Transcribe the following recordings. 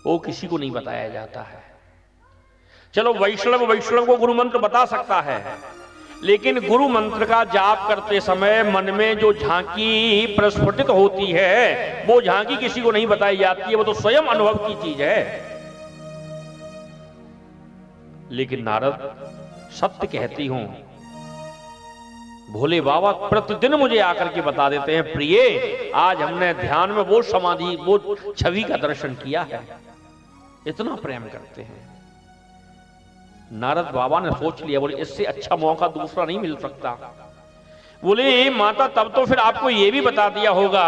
वो किसी को नहीं बताया जाता है। चलो वैष्णव को गुरु मंत्र बता सकता है, लेकिन गुरु मंत्र का जाप करते समय मन में जो झांकी प्रस्फुटित होती है, वो झांकी किसी को नहीं बताई जाती है, वो तो स्वयं अनुभव की चीज है। लेकिन नारद सत्य कहती हूं, भोले बाबा प्रतिदिन मुझे आकर के बता देते हैं, प्रिय आज हमने ध्यान में वो समाधि, वो छवि का दर्शन किया है। इतना प्रेम करते हैं। नारद बाबा ने सोच लिया, बोले इससे अच्छा मौका दूसरा नहीं मिल सकता। बोले माता तब तो फिर आपको यह भी बता दिया होगा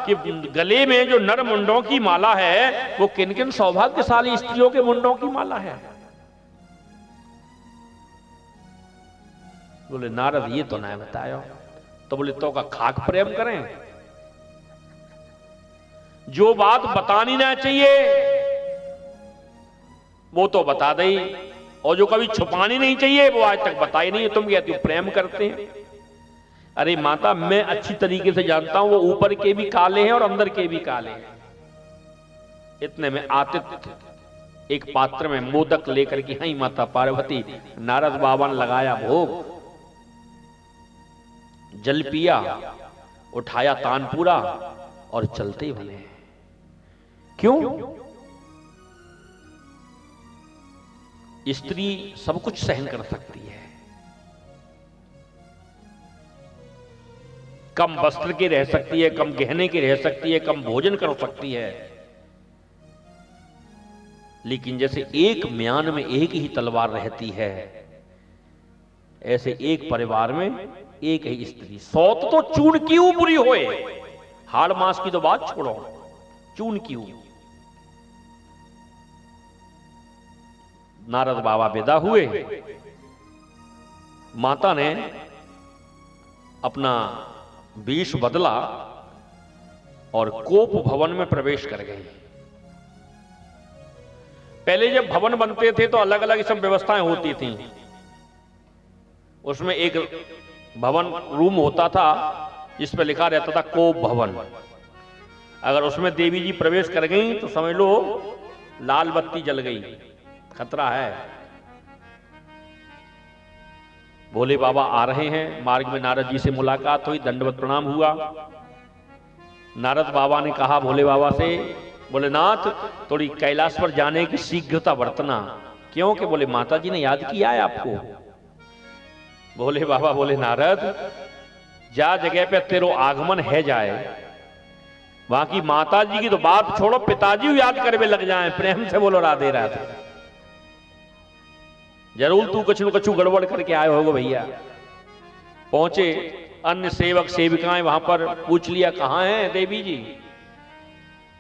कि गले में जो नर मुंडों की माला है वो किन किन सौभाग्यशाली स्त्रियों के मुंडों की माला है। बोले नारद ये तो नहीं बताया। तो बोले तो का खाक प्रेम करें, जो बात बतानी ना चाहिए वो तो बता दे, और जो कभी छुपानी नहीं चाहिए वो आज तक बताई नहीं। तुम कहती हो प्रेम करते हैं। अरे माता मैं अच्छी तरीके से जानता हूं वो ऊपर के भी काले हैं और अंदर के भी काले हैं। इतने में आतिथ्य एक पात्र में मोदक लेकर के आई माता पार्वती, नारद बाबा ने लगाया भोग, जल पिया, उठाया तानपूरा और चलते बने। क्यों? स्त्री सब कुछ सहन कर सकती है, कम वस्त्र की रह सकती है, कम गहने की रह सकती है, कम भोजन कर सकती है, लेकिन जैसे एक म्यान में एक ही तलवार रहती है, ऐसे एक परिवार में एक ही स्त्री। सौत तो चूर्ण क्यों बुरी होए, हाड़ मांस की तो बात छोड़ो, चूर्ण क्यों। नारद बाबा विदा हुए। माता ने अपना वेश बदला और कोप भवन में प्रवेश कर गई। पहले जब भवन बनते थे तो अलग अलग सब व्यवस्थाएं होती थी। उसमें एक भवन रूम होता था जिस पर लिखा रहता था कोप भवन। अगर उसमें देवी जी प्रवेश कर गई तो समझ लो लाल बत्ती जल गई, खतरा है। भोले बाबा आ रहे हैं, मार्ग में नारद जी से मुलाकात हुई, दंडवत प्रणाम हुआ। नारद बाबा ने कहा भोले बाबा से, बोले नाथ थोड़ी कैलाश पर जाने की शीघ्रता बरतना। क्यों? कि बोले माता जी ने याद किया है आपको। भोले बाबा बोले नारद जा जगह पे तेरो आगमन है जाए, वहां की माता जी की तो बात छोड़ो, पिताजी याद करवे लग जाए। प्रेम से बोलो राधे राधे। जरूर तू कछु कछु गड़बड़ करके आए होगे भैया। पहुंचे, अन्य सेवक सेविकाएं वहां पर पूछ लिया कहां हैं देवी जी।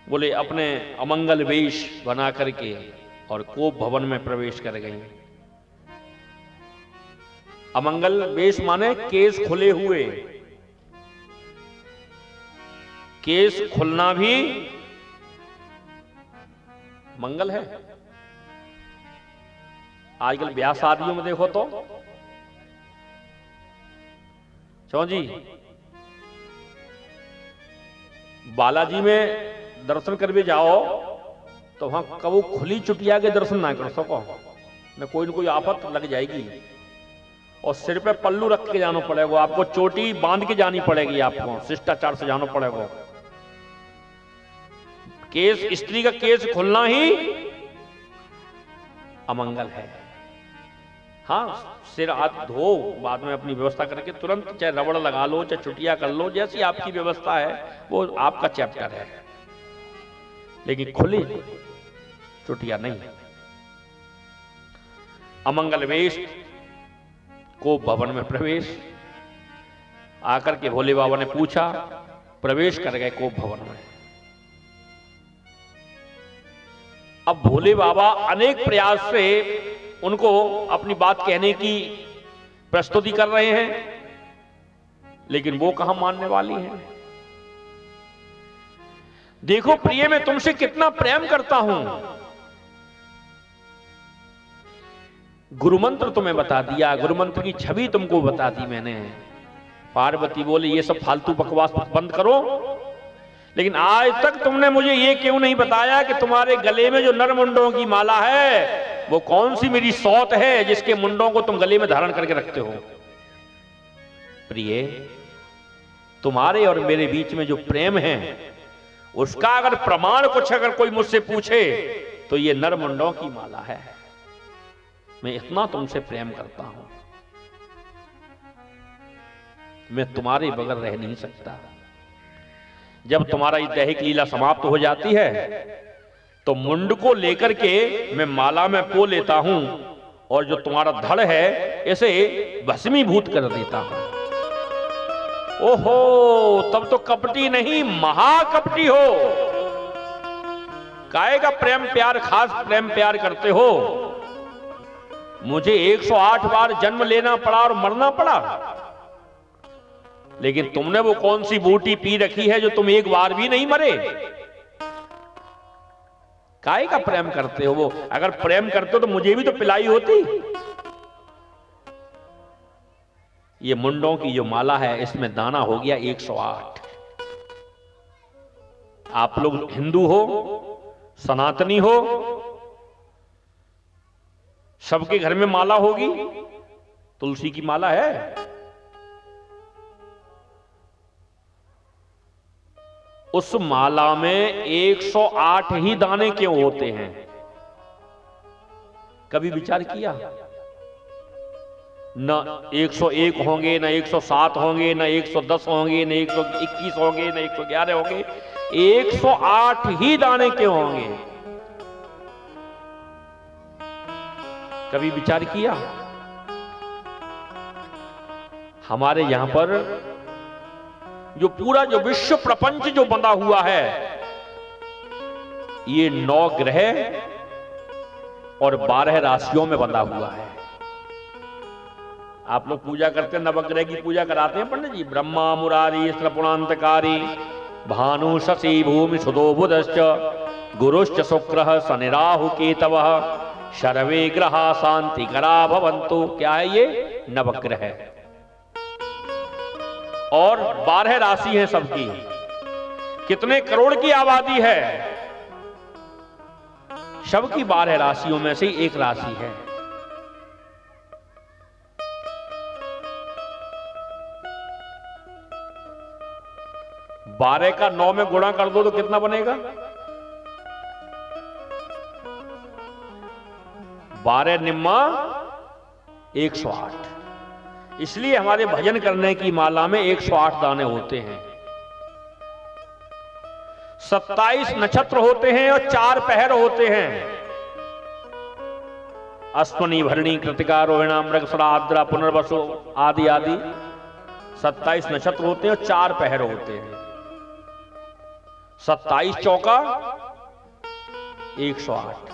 बोले अपने अमंगल वेश बना करके और कोप भवन में प्रवेश कर गई। अमंगल वेश माने केस खुले हुए। केस खुलना भी मंगल है। आजकल ब्याह शादियों में देखो तो चौ जी बालाजी में दर्शन करके जाओ तो वहां कबू खुली चुटिया के दर्शन ना कर सको, न कोई आफत लग जाएगी। और सिर पे पल्लू रख के जाना पड़ेगा आपको, चोटी बांध के जानी पड़ेगी आपको, शिष्टाचार से जाना पड़ेगा। केस, स्त्री का केस खुलना ही अमंगल है। हाँ, सिर हाथ धो, बाद में अपनी व्यवस्था करके तुरंत चाहे रबड़ लगा लो, चाहे चुटिया कर लो, जैसी आपकी व्यवस्था है वो आपका चैप्टर है, लेकिन खुली चुटिया नहीं। अमंगल वेश को भवन में प्रवेश। आकर के भोले बाबा ने पूछा, प्रवेश कर गए कोप भवन में। अब भोले बाबा अनेक प्रयास से उनको अपनी बात कहने की प्रस्तुति कर रहे हैं, लेकिन वो कहां मानने वाली हैं। देखो प्रिय, मैं तुमसे कितना प्रेम करता हूं। गुरुमंत्र तुम्हें बता दिया, गुरुमंत्र की छवि तुमको बता दी मैंने। पार्वती बोली ये सब फालतू बकवास बंद करो, लेकिन आज तक तुमने मुझे ये क्यों नहीं बताया कि तुम्हारे गले में जो नर मुंडों की माला है वो कौन सी मेरी सौत है जिसके मुंडों को तुम गले में धारण करके रखते हो। प्रिय, तुम्हारे और मेरे बीच में जो प्रेम है उसका अगर प्रमाण कुछ अगर कोई मुझसे पूछे तो ये नर मुंडों की माला है। मैं इतना तुमसे प्रेम करता हूं, मैं तुम्हारे बगैर रह नहीं सकता। जब तुम्हारा ये दैहिक लीला समाप्त हो जाती है तो मुंड को लेकर के मैं माला में पो लेता हूं और जो तुम्हारा धड़ है इसे भस्मीभूत कर देता हूं। ओहो, तब तो कपटी नहीं महाकपटी हो। काहे का प्रेम प्यार, खास प्रेम प्यार करते हो। मुझे 108 बार जन्म लेना पड़ा और मरना पड़ा, लेकिन तुमने वो कौन सी बूटी पी रखी है जो तुम एक बार भी नहीं मरे। काहे का प्रेम करते हो। वो अगर प्रेम करते हो तो मुझे भी तो पिलाई होती। ये मुंडों की जो माला है इसमें दाना हो गया 108। आप लोग हिंदू हो, सनातनी हो, सबके घर में माला होगी। तुलसी की माला है, उस माला में 108 ही दाने क्यों होते हैं? कभी विचार किया? न 101 होंगे, न 107 होंगे, न 110 होंगे, न 121 होंगे, न 111 होंगे, 108 ही दाने क्यों होंगे? कभी विचार किया? हमारे यहां पर जो पूरा जो विश्व प्रपंच जो बंधा हुआ है ये 9 ग्रह और 12 राशियों में बंधा हुआ है। आप लोग पूजा करते हैं, नवग्रह की पूजा कराते हैं पंडित जी। ब्रह्मा मुरारी श्रपुणांतकारी भानु शशि भूमि सुदो बुधश्च गुरुश्च शुक्रः शनि राहु केतवः सर्वे ग्रहा शांतिकरा भवन्तु। क्या है ये? नवग्रह। और 12 राशि है सबकी। कितने करोड़ की आबादी है? सबकी 12 राशियों में से एक राशि है। बारह का 9 में गुणा कर दो तो कितना बनेगा? 12 निम्मा 108। इसलिए हमारे भजन करने की माला में 108 दाने होते हैं। 27 नक्षत्र होते हैं और 4 पहर होते हैं। अश्विनी भरणी कृतिका रोहिणी मृगशिरा आर्द्रा पुनर्वसु आदि आदि 27 नक्षत्र होते हैं और 4 पहर होते हैं। 27 चौका 108।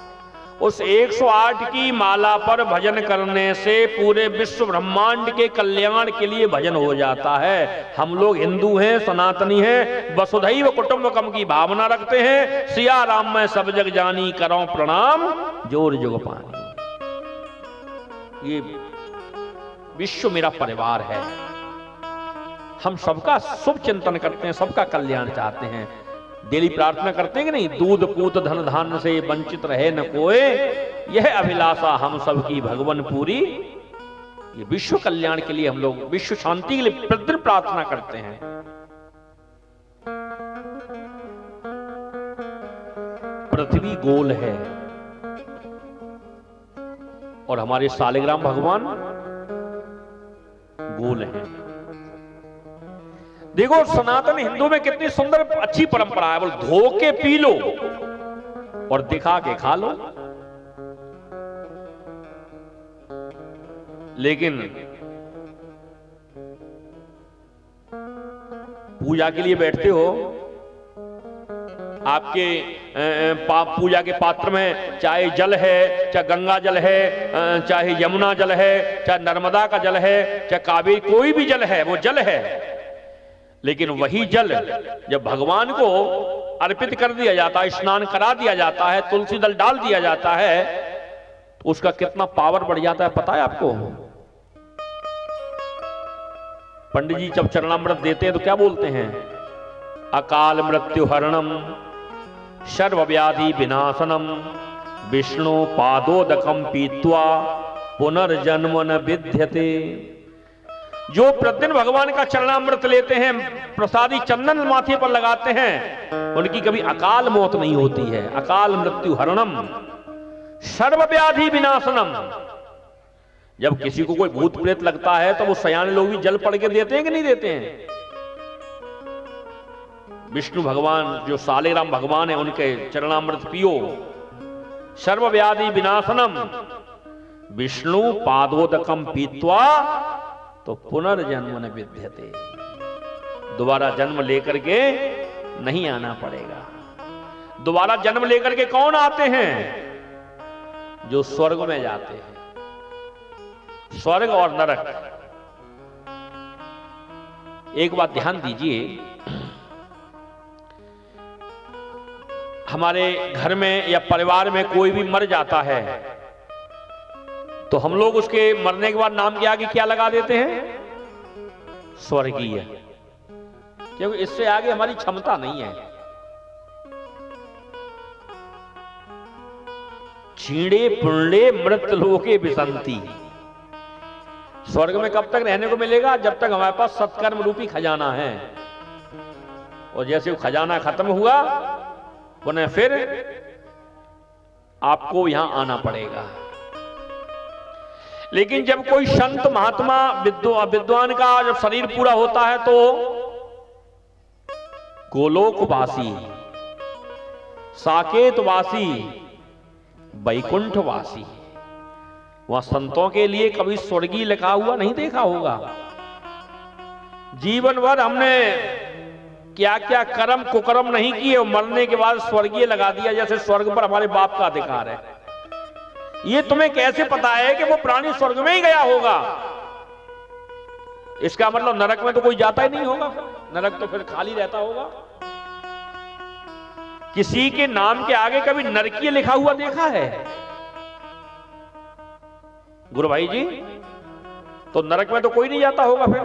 उस 108 की माला पर भजन करने से पूरे विश्व ब्रह्मांड के कल्याण के लिए भजन हो जाता है। हम लोग हिंदू हैं, सनातनी हैं, वसुधैव कुटुंबकम की भावना रखते हैं। सिया राम मैं सब जग जानी, करो प्रणाम जोर जुग पानी। ये विश्व मेरा परिवार है। हम सबका शुभ चिंतन करते हैं, सबका कल्याण चाहते हैं। डेली प्रार्थना करते हैं कि नहीं? दूध पूत धन धान्य से वंचित रहे न कोई, यह अभिलाषा हम सब की भगवान पूरी। ये विश्व कल्याण के लिए हम लोग विश्व शांति के लिए प्रतिदिन प्रार्थना करते हैं। पृथ्वी गोल है और हमारे सालिग्राम भगवान गोल हैं। देखो सनातन हिंदू में कितनी सुंदर अच्छी परंपरा है। बोल धो के पी लो और दिखा के खा लो। लेकिन पूजा के लिए बैठते हो, आपके पूजा के पात्र में चाहे जल है, चाहे गंगा जल है, चाहे यमुना जल है, चाहे नर्मदा का जल है, चाहे कावेरी, कोई भी जल है, वो जल है। लेकिन वही जल जब भगवान को अर्पित कर दिया जाता है, स्नान करा दिया जाता है, तुलसी दल डाल दिया जाता है, तो उसका कितना पावर बढ़ जाता है पता है आपको? पंडित जी जब चरणामृत देते हैं तो क्या बोलते हैं? अकाल मृत्यु हरणम सर्वव्याधि विनाशनम विष्णु पादोदकम पीत्वा पुनर्जन्म न विद्यते। जो प्रतिदिन भगवान का चरणामृत लेते हैं, प्रसादी चंदन माथे पर लगाते हैं, उनकी कभी अकाल मौत नहीं होती है। अकाल मृत्यु हरणम सर्वव्याधि विनाशनम। जब किसी को कोई भूत प्रेत लगता है तो वो सयाने लोग भी जल पड़ के देते हैं कि नहीं देते हैं? विष्णु भगवान जो सालेराम भगवान है, उनके चरणामृत पियो। सर्वव्याधि विनाशनम विष्णु पादोदकम पीत्वा तो पुनर्जन्म न विद्यते। दोबारा जन्म लेकर के नहीं आना पड़ेगा। दोबारा जन्म लेकर के कौन आते हैं? जो स्वर्ग में जाते हैं। स्वर्ग और नरक। एक बात ध्यान दीजिए, हमारे घर में या परिवार में कोई भी मर जाता है तो हम लोग उसके मरने के बाद नाम के आगे क्या लगा देते हैं? स्वर्गीय। क्योंकि इससे आगे हमारी क्षमता नहीं है। क्षीणे पुण्ये मृत लोके विसंति। स्वर्ग में कब तक रहने को मिलेगा? जब तक हमारे पास सत्कर्म रूपी खजाना है। और जैसे वो खजाना खत्म हुआ, पुनः फिर आपको यहां आना पड़ेगा। लेकिन जब कोई संत महात्मा विद्वान का जब शरीर पूरा होता है तो गोलोकवासी, साकेतवासी, वैकुंठवासी, वहां संतों के लिए कभी स्वर्गीय लिखा हुआ नहीं देखा होगा। जीवन भर हमने क्या क्या कर्म कुकर्म नहीं किए और मरने के बाद स्वर्गीय लगा दिया, जैसे स्वर्ग पर हमारे बाप का अधिकार है। ये तुम्हें कैसे पता है कि वो प्राणी स्वर्ग में ही गया होगा? इसका मतलब नरक में तो कोई जाता ही नहीं होगा। नरक तो फिर खाली रहता होगा। किसी के नाम के आगे कभी नरकीय लिखा हुआ देखा है गुरु भाई जी? तो नरक में तो कोई नहीं जाता होगा। फिर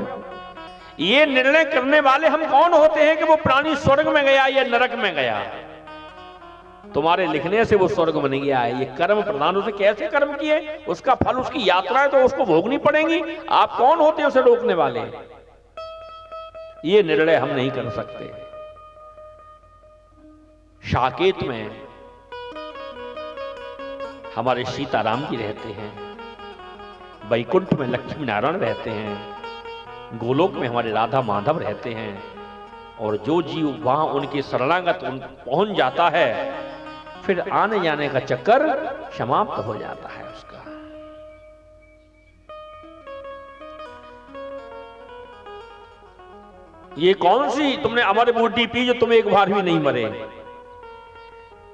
ये निर्णय करने वाले हम कौन होते हैं कि वो प्राणी स्वर्ग में गया या नरक में गया? तुम्हारे लिखने से वो स्वर्ग में नहीं गया है। ये कर्म प्रधान, उसे कैसे कर्म किए, उसका फल, उसकी यात्राएं तो उसको भोगनी पड़ेंगी। आप कौन होते हैं उसे रोकने वाले? ये निर्णय हम नहीं कर सकते। साकेत में हमारे सीताराम जी रहते हैं, वैकुंठ में लक्ष्मी नारायण रहते हैं, गोलोक में हमारे राधा माधव रहते हैं। और जो जीव वहां उनके शरणागत पहुंच जाता है, फिर आने जाने का चक्कर समाप्त हो जाता है उसका। ये कौन सी तुमने अमर बूटी पी जो तुम एक बार भी नहीं मरे?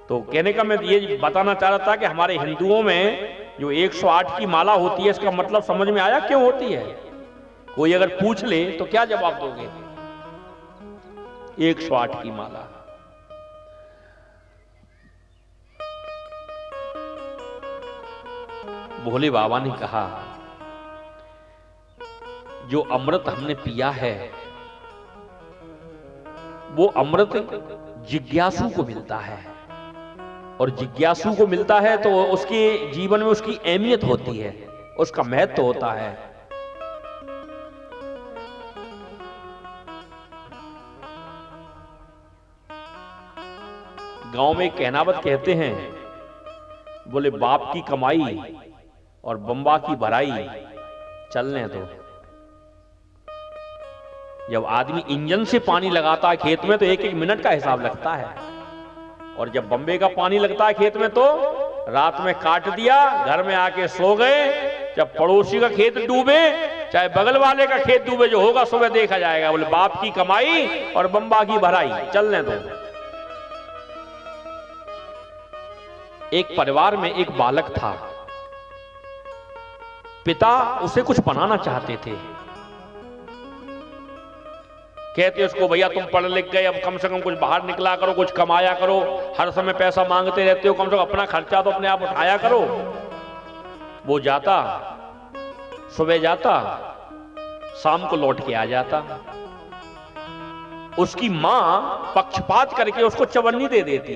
तो कहने का मैं ये बताना चाह रहा था कि हमारे हिंदुओं में जो 108 की माला होती है, इसका मतलब समझ में आया क्यों होती है? कोई अगर पूछ ले तो क्या जवाब दोगे? 108 की माला। भोले बाबा ने कहा, जो अमृत हमने पिया है वो अमृत जिज्ञासु को मिलता है। और जिज्ञासु को मिलता है तो उसके जीवन में उसकी अहमियत होती है, उसका महत्व होता है। गांव में कहनावत कहते हैं, बोले बाप की कमाई और बम्बा की भराई चलने दो। जब आदमी इंजन से पानी लगाता है खेत में तो एक एक मिनट का हिसाब लगता है, और जब बम्बे का पानी लगता है खेत में तो रात में काट दिया, घर में आके सो गए। जब पड़ोसी का खेत डूबे, चाहे बगल वाले का खेत डूबे, जो होगा सुबह देखा जाएगा। बोले बाप की कमाई और बम्बा की भराई चलने दो। एक परिवार में एक बालक था, पिता उसे कुछ बनाना चाहते थे। कहते उसको, भैया तुम पढ़ लिख गए, अब कम से कम कुछ बाहर निकला करो, कुछ कमाया करो, हर समय पैसा मांगते रहते हो, कम से कम अपना खर्चा तो अपने आप उठाया करो। वो जाता, सुबह जाता, शाम को लौट के आ जाता। उसकी मां पक्षपात करके उसको चवन्नी दे देती,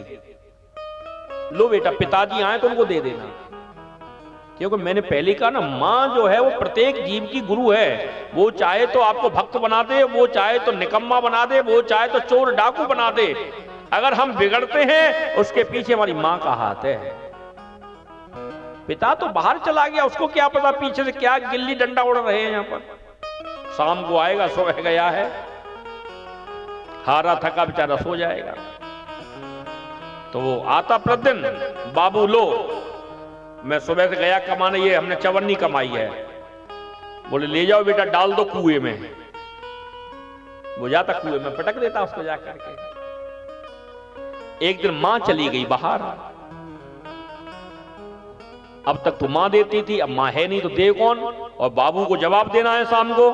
लो बेटा पिताजी आए तो उनको दे देना। क्योंकि मैंने पहले कहा ना, मां जो है वो प्रत्येक जीव की गुरु है। वो चाहे तो आपको भक्त बना दे, वो चाहे तो निकम्मा बना दे, वो चाहे तो चोर डाकू बना दे। अगर हम बिगड़ते हैं उसके पीछे हमारी मां का हाथ है। पिता तो बाहर चला गया, उसको क्या पता पीछे से क्या गिल्ली डंडा उड़ रहे हैं यहां पर। शाम को आएगा, सो गया है, हारा थका बेचारा सो जाएगा। तो वो आता प्रतिदिन, बाबू लो, मैं सुबह से गया कमाने, ये हमने चवन्नी कमाई है। बोले ले जाओ बेटा, डाल दो कुएं में। वो जाता कुएं में, पटक देता उसको जाकर के। एक दिन मां चली गई बाहर, अब तक तो मां देती थी, अब मां है नहीं तो दे कौन, और बाबू को जवाब देना है शाम को।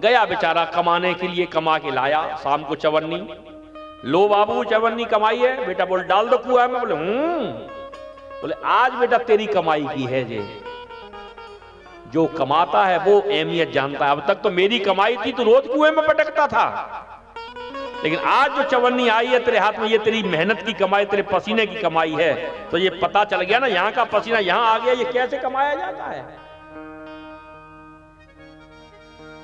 गया बेचारा कमाने के लिए, कमा के लाया शाम को चवन्नी। लो बाबू चवन्नी कमाई है बेटा, बोल डाल दो कुआं में। बोले बोले आज बेटा तेरी कमाई की है जे, जो कमाता है वो अहमियत जानता है। अब तक तो मेरी कमाई थी तो रोज कुएं में पटकता था, लेकिन आज जो चवन्नी आई है तेरे हाथ में, ये तेरी मेहनत की कमाई, तेरे पसीने की कमाई है। तो ये पता चल गया ना, यहां का पसीना यहां आ गया, ये कैसे कमाया जाता है।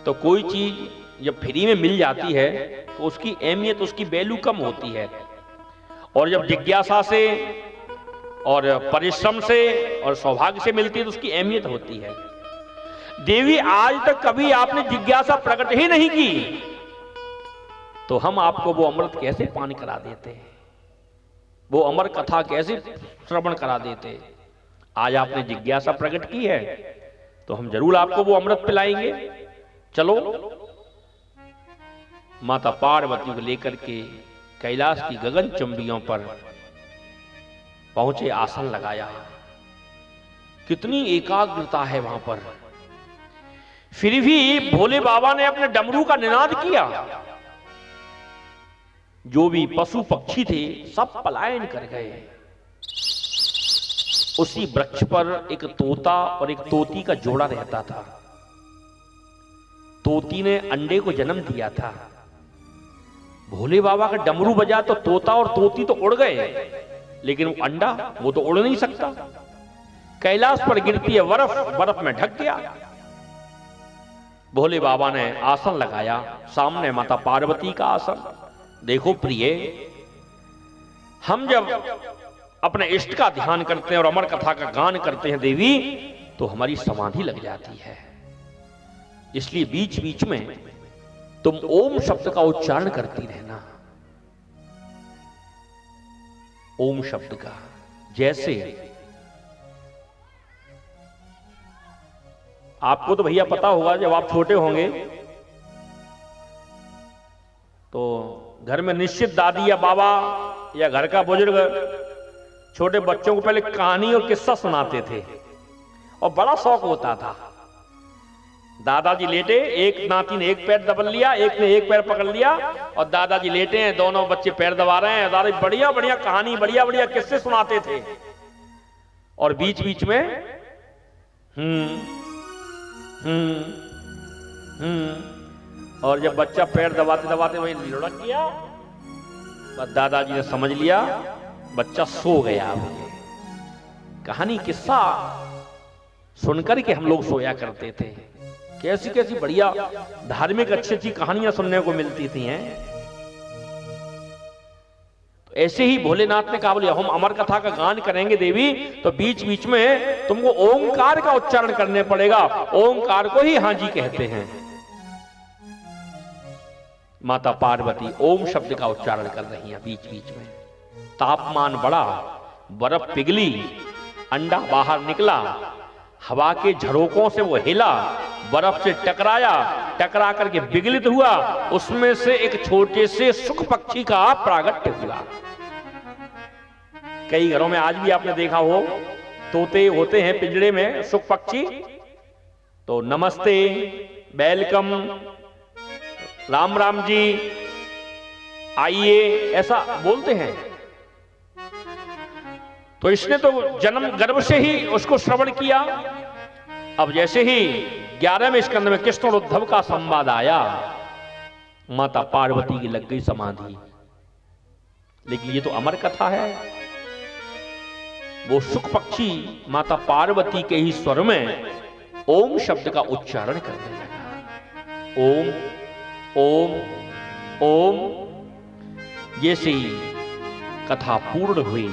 तो कोई चीज जब फ्री में मिल जाती है तो उसकी अहमियत, उसकी वैल्यू कम होती है। और जब जिज्ञासा से और परिश्रम से और सौभाग्य से मिलती है तो उसकी अहमियत होती है। देवी आज तक कभी आपने जिज्ञासा प्रकट ही नहीं की, तो हम आपको वो अमृत कैसे पान करा देते, वो अमर कथा कैसे श्रवण करा देते। आज आपने जिज्ञासा प्रकट की है तो हम जरूर आपको वो अमृत पिलाएंगे। चलो, माता पार्वती को लेकर के कैलाश की गगन चंबियों पर पहुंचे, आसन लगाया। कितनी एकाग्रता है वहां पर। फिर भी भोले बाबा ने अपने डमरू का निनाद किया। जो भी पशु पक्षी थे सब पलायन कर गए। उसी वृक्ष पर एक तोता और एक तोती का जोड़ा रहता था। तोती ने अंडे को जन्म दिया था। भोले बाबा का डमरू बजा तो तोता और तोती तो उड़ गए, लेकिन वो अंडा वो तो उड़ नहीं सकता। कैलाश पर गिरती है बर्फ, बर्फ में ढक गया। भोले बाबा ने आसन लगाया, सामने माता पार्वती का आसन। देखो प्रिय, हम जब अपने इष्ट का ध्यान करते हैं और अमर कथा का गान करते हैं देवी, तो हमारी समाधि लग जाती है। इसलिए बीच बीच में तुम ओम शब्द का उच्चारण करती रहना। ओम शब्द का, जैसे आपको तो भैया पता होगा, जब आप छोटे होंगे तो घर में निश्चित दादी या बाबा या घर का बुजुर्ग छोटे बच्चों को पहले कहानी और किस्सा सुनाते थे और बड़ा शौक होता था। दादाजी लेटे, एक नाती ने एक पैर दबा लिया, एक ने एक पैर पकड़ लिया और दादाजी लेटे हैं, दोनों बच्चे पैर दबा रहे हैं। दादाजी बढ़िया बढ़िया कहानी, बढ़िया बढ़िया किस्से सुनाते थे और बीच बीच में और जब बच्चा पैर दबाते दबाते वही लुढ़क गया, बस दादाजी ने समझ लिया बच्चा सो गया। कहानी किस्सा सुनकर के हम लोग सोया करते थे। कैसी कैसी बढ़िया धार्मिक अच्छी अच्छी कहानियां सुनने को मिलती थी हैं। तो ऐसे ही भोलेनाथ ने कहा, बोले हम अमर कथा का गान करेंगे देवी, तो बीच बीच में तुमको ओंकार का उच्चारण करने पड़ेगा। ओंकार को ही हाजी कहते हैं। माता पार्वती ओम शब्द का उच्चारण कर रही हैं बीच बीच में। तापमान बढ़ा, बर्फ पिघली, अंडा बाहर निकला, हवा के झरोकों से वो हिला, बर्फ से टकराया, टकरा करके विगलित हुआ, उसमें से एक छोटे से सुख पक्षी का प्रागट्य हुआ। कई घरों में आज भी आपने देखा हो, तोते होते हैं पिंजड़े में, सुख पक्षी। तो नमस्ते, वेलकम, राम राम जी, आइए, ऐसा बोलते हैं। तो इसने तो जन्म गर्भ से ही उसको श्रवण किया। अब जैसे ही 11वें स्कंद में कृष्ण और उद्धव का संवाद आया, माता पार्वती की लग गई समाधि। लेकिन ये तो अमर कथा है। वो शुक पक्षी माता पार्वती के ही स्वर में ओम शब्द का उच्चारण करने लगा। ओम ओम ओम। जैसे ही कथा पूर्ण हुई,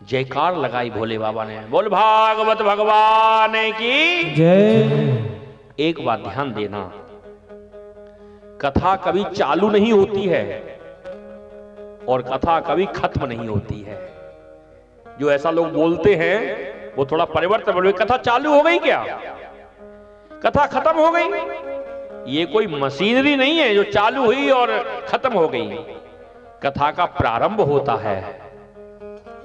जयकार लगाई भोले बाबा ने, बोल भागवत भगवान की जय। एक बात ध्यान देना, कथा कभी चालू नहीं होती है और कथा कभी खत्म नहीं होती है। जो ऐसा लोग बोलते हैं वो थोड़ा परिवर्तन बोले, कथा चालू हो गई क्या, कथा खत्म हो गई। ये कोई मशीनरी नहीं है जो चालू हुई और खत्म हो गई। कथा का प्रारंभ होता है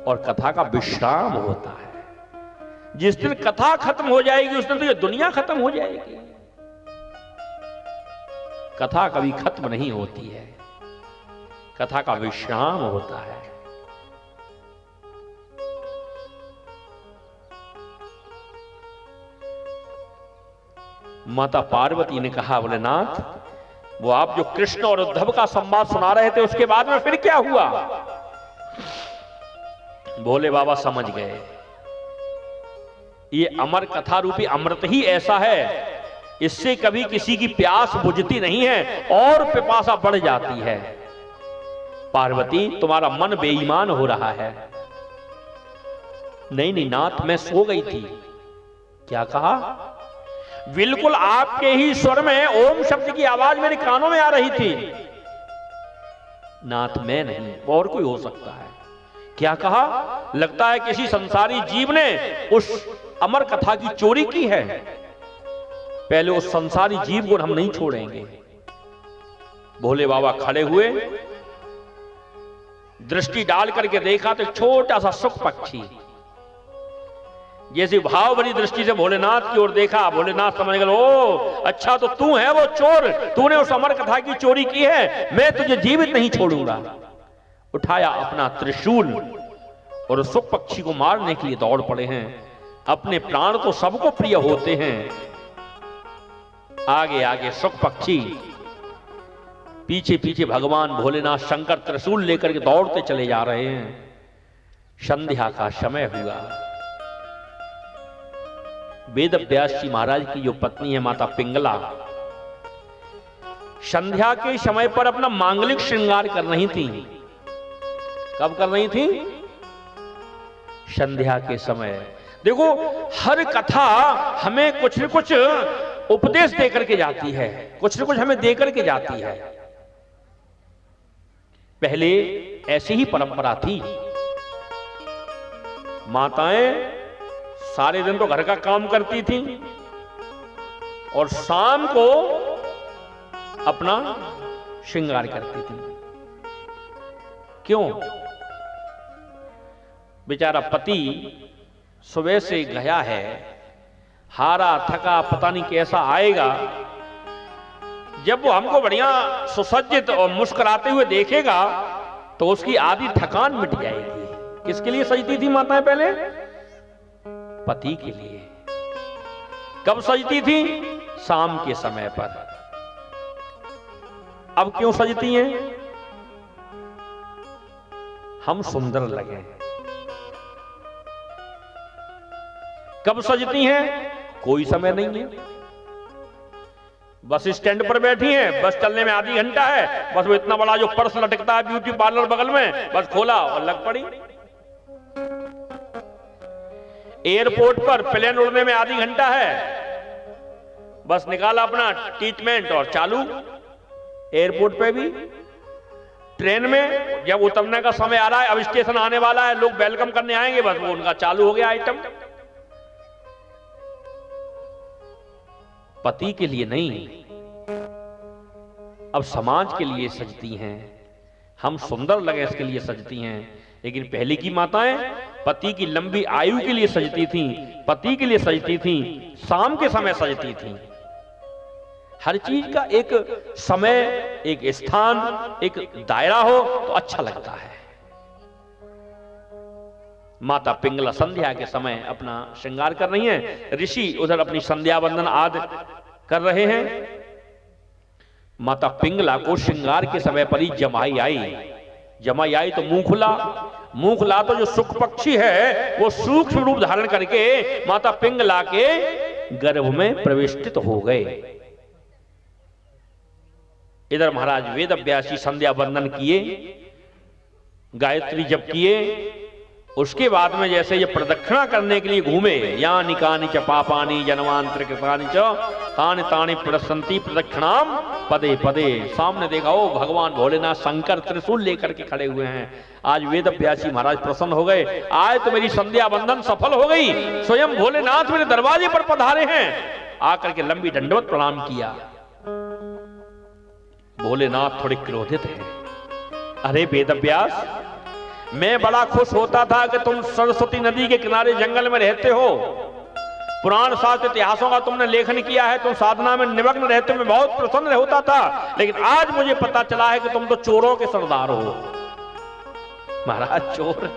और कथा का विश्राम होता है। जिस दिन कथा खत्म हो जाएगी उस दिन तो ये दुनिया खत्म हो जाएगी। कथा कभी खत्म नहीं होती है, कथा का विश्राम होता है। माता पार्वती ने कहा, भोलेनाथ वो आप जो कृष्ण और उद्धव का संवाद सुना रहे थे उसके बाद में फिर क्या हुआ। भोले बाबा समझ गए, ये अमर कथा रूपी अमृत ही ऐसा है, इससे कभी किसी की प्यास बुझती नहीं है और पिपासा बढ़ जाती है। पार्वती तुम्हारा मन बेईमान हो रहा है। नहीं नहीं नाथ, मैं सो गई थी। क्या कहा? बिल्कुल आपके ही स्वर में ओम शब्द की आवाज मेरे कानों में आ रही थी। नाथ मैं नहीं, और कोई हो सकता है। क्या कहा? लगता है किसी संसारी जीव ने उस अमर कथा की चोरी की है। पहले उस संसारी जीव को हम नहीं छोड़ेंगे। भोले बाबा खड़े हुए, दृष्टि डाल करके देखा तो छोटा सा शुक पक्षी जैसी भाव भरी दृष्टि से भोलेनाथ की ओर देखा। भोलेनाथ समझ गए, ओ अच्छा तो तू है वो चोर, तूने उस अमर कथा की चोरी की है, मैं तुझे जीवित नहीं छोड़ूंगा। उठाया अपना त्रिशूल और उस शुक पक्षी को मारने के लिए दौड़ पड़े हैं। अपने प्राण तो सबको प्रिय होते हैं। आगे आगे शुक पक्षी, पीछे पीछे भगवान भोलेनाथ शंकर त्रिशूल लेकर के दौड़ते चले जा रहे हैं। संध्या का समय हुआ। वेद व्यास जी महाराज की जो पत्नी है माता पिंगला, संध्या के समय पर अपना मांगलिक श्रृंगार कर रही थी। कब कर रही थी? संध्या के समय। देखो हर कथा हमें कुछ न कुछ उपदेश देकर के जाती है, कुछ न कुछ हमें देकर के जाती है। पहले ऐसी ही परंपरा थी। माताएं सारे दिन तो घर का काम करती थी और शाम को अपना श्रृंगार करती थी। क्यों? बेचारा पति सुबह से गया है, हारा थका, पता नहीं कैसा आएगा। जब वो हमको बढ़िया सुसज्जित और मुस्कुराते हुए देखेगा तो उसकी आधी थकान मिट जाएगी। किसके लिए सजती थी माताएं पहले? पति के लिए। कब सजती थी? शाम के समय पर। अब क्यों सजती हैं? हम सुंदर लगे। कब सजती हैं? कोई समय नहीं है। बस स्टैंड पर बैठी हैं, बस चलने में आधी घंटा है, बस वो इतना बड़ा जो पर्स लटकता है ब्यूटी पार्लर बगल में, बस खोला और लग पड़ी। एयरपोर्ट पर प्लेन उड़ने में आधी घंटा है, बस निकाला अपना ट्रीटमेंट और चालू। एयरपोर्ट पे भी, ट्रेन में जब उतरने का समय आ रहा है, अब स्टेशन आने वाला है, लोग वेलकम करने आएंगे, बस वो उनका चालू हो गया आइटम। पति के लिए नहीं, अब समाज के लिए सजती हैं। हम सुंदर लगे इसके लिए सजती हैं। लेकिन पहले की माताएं पति की लंबी आयु के लिए सजती थीं, पति के लिए सजती थीं, शाम के समय सजती थीं। हर चीज का एक समय, एक स्थान, एक दायरा हो तो अच्छा लगता है। माता पिंगला संध्या के समय अपना श्रृंगार कर रही हैं। ऋषि उधर अपनी संध्या वंदन आदि कर रहे हैं। माता पिंगला को श्रृंगार के समय पर ही जमाई आई तो मुंह खुला तो जो सुख पक्षी है वो सूक्ष्म रूप धारण करके माता पिंगला के गर्भ में प्रविष्टित हो गए। इधर महाराज वेद व्यासी संध्या वंदन किए, गायत्री जप किए, उसके बाद में जैसे ये प्रदक्षिणा करने के लिए घूमे, यानि कानि च पापानि जन्मांतर कृतानि च तानि तानि प्रसन्ति प्रदक्षिणाम पदे पदे। सामने देखा ओ भगवान भोलेनाथ शंकर त्रिशूल लेकर के खड़े हुए हैं। आज वेद व्यासी महाराज प्रसन्न हो गए, आज तो मेरी संध्या वंदन सफल हो गई, स्वयं भोलेनाथ मेरे दरवाजे पर पधारे हैं। आकर के लंबी दंडवत प्रणाम किया। भोलेनाथ थोड़े क्रोधित हैं। अरे वेद व्यास, मैं बड़ा खुश होता था कि तुम सरस्वती नदी के किनारे जंगल में रहते हो, पुराण शास्त्र इतिहासों का तुमने लेखन किया है, तुम साधना में निमग्न रहते हो, मैं बहुत प्रसन्न होता था। लेकिन आज मुझे पता चला है कि तुम तो चोरों के सरदार हो। महाराज चोर?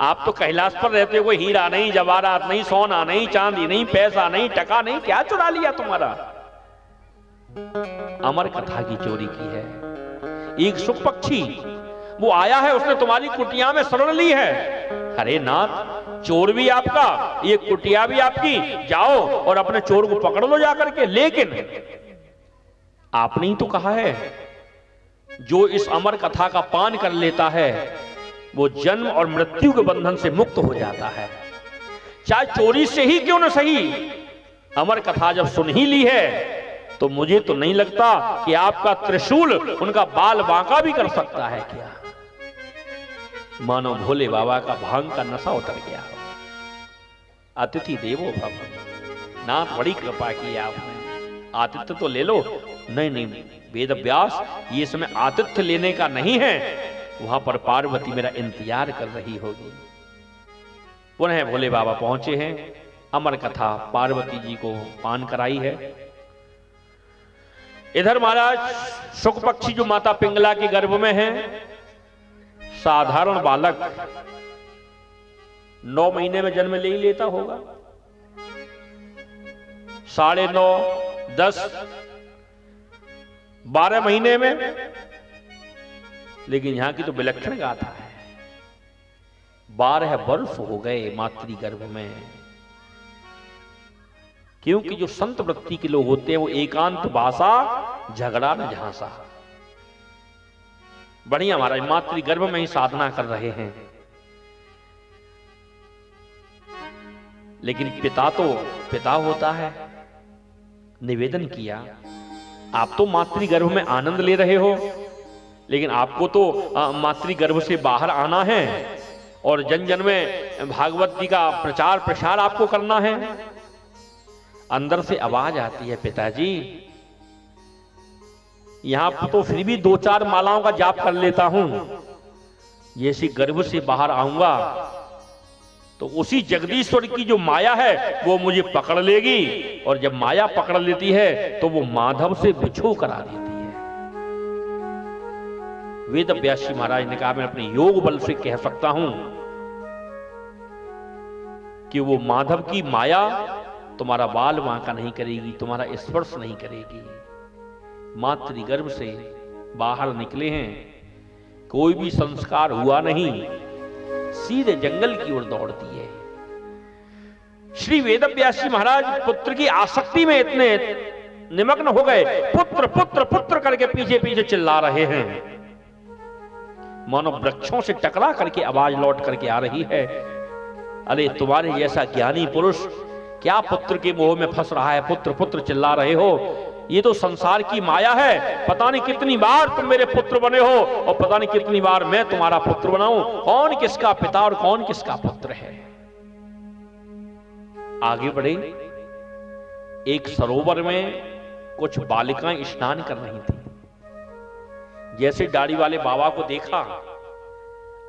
आप तो कैलाश पर रहते हो, कोई हीरा नहीं, जवाहरात नहीं, सोना नहीं, चांदी नहीं, पैसा नहीं, टका नहीं, क्या चुरा लिया तुम्हारा? अमर कथा की चोरी की है। एक सुख पक्षी वो आया है, उसने तुम्हारी कुटिया में शरण ली है। अरे नाथ, चोर भी आपका, ये कुटिया भी आपकी, जाओ और अपने चोर को पकड़ लो जाकर के। लेकिन आपने ही तो कहा है जो इस अमर कथा का पान कर लेता है वो जन्म और मृत्यु के बंधन से मुक्त हो जाता है, चाहे चोरी से ही क्यों न सही। अमर कथा जब सुन ही ली है तो मुझे तो नहीं लगता कि आपका त्रिशूल उनका बाल बांका भी कर सकता है क्या। मानो भोले बाबा का भांग का नशा उतर गया। अतिथि देवो भव, नाथ बड़ी कृपा की आपने, आतिथ्य तो ले लो। नहीं वेद व्यास, ये समय आतिथ्य लेने का नहीं है, वहां पर पार्वती मेरा इंतजार कर रही होगी। पुनः भोले बाबा पहुंचे हैं, अमर कथा पार्वती जी को पान कराई है। इधर महाराज शुक पक्षी जो माता पिंगला के गर्भ में है, साधारण बालक 9 महीने में जन्म ले ही लेता होगा, 9.5, 10, 12 महीने में। लेकिन यहां की तो विलक्षण गाथा है, 12 वर्ष हो गए मातृ गर्भ में। क्योंकि जो संत वृत्ति के लोग होते हैं वो एकांत भाषा झगड़ा न झांसा। बढ़िया महाराज, मातृ गर्भ में ही साधना कर रहे हैं। लेकिन पिता तो पिता होता है। निवेदन किया, आप तो मातृ गर्भ में आनंद ले रहे हो, लेकिन आपको तो मातृ गर्भ से बाहर आना है और जन जन में भागवत जी का प्रचार प्रसार आपको करना है। अंदर से आवाज आती है, पिताजी यहां पर तो फिर भी 2-4 मालाओं का जाप कर लेता हूं, जैसे गर्भ से बाहर आऊंगा तो उसी जगदीश्वर की जो माया है वो मुझे पकड़ लेगी, और जब माया पकड़ लेती है तो वो माधव से बिछो करा देती है। वेद व्यासी महाराज ने कहा, मैं अपने योग बल से कह सकता हूं कि वो माधव की माया तुम्हारा बाल बांका नहीं करेगी, तुम्हारा स्पर्श नहीं करेगी। मातृ गर्भ से बाहर निकले हैं, कोई भी संस्कार हुआ नहीं, सीधे जंगल की ओर दौड़ दिए। श्री वेदव्यासी महाराज पुत्र की आसक्ति में इतने निमग्न हो गए, पुत्र पुत्र पुत्र करके पीछे पीछे चिल्ला रहे हैं। मानो वृक्षों से टकरा करके आवाज लौट करके आ रही है, अरे तुम्हारे जैसा ज्ञानी पुरुष क्या पुत्र के मोह में फंस रहा है, पुत्र पुत्र चिल्ला रहे हो, ये तो संसार की माया है। पता नहीं कितनी बार तुम मेरे पुत्र बने हो और पता नहीं कितनी बार मैं तुम्हारा पुत्र बनाऊं, कौन किसका पिता और कौन किसका पुत्र है। आगे बढ़े, एक सरोवर में कुछ बालिकाएं स्नान कर रही थी। जैसे दाढ़ी वाले बाबा को देखा,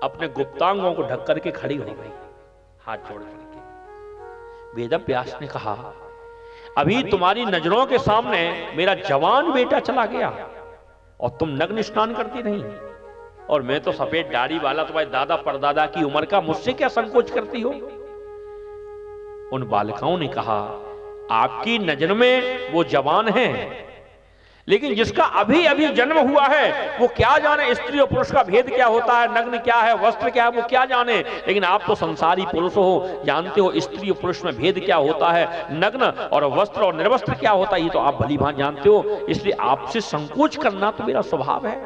अपने गुप्तांगों को ढक करके खड़ी हो गई, हाथ जोड़ करके। वेदव्यास ने कहा, अभी तुम्हारी नजरों के सामने मेरा जवान बेटा चला गया और तुम नग्न स्नान करती नहीं, और मैं तो सफेद दाढ़ी वाला तुम्हारे दादा परदादा की उम्र का, मुझसे क्या संकोच करती हो। उन बालिकाओं ने कहा, आपकी नजर में वो जवान है, लेकिन जिसका अभी अभी जन्म हुआ है वो क्या जाने स्त्री और पुरुष का भेद क्या होता है, नग्न क्या है, वस्त्र क्या है, वो क्या जाने। लेकिन आप तो संसारी पुरुष हो, जानते हो स्त्री और पुरुष में भेद क्या होता है, नग्न और वस्त्र और निर्वस्त्र क्या होता है, ये तो आप भली भांति जानते हो। इसलिए आपसे संकोच करना तो मेरा स्वभाव है।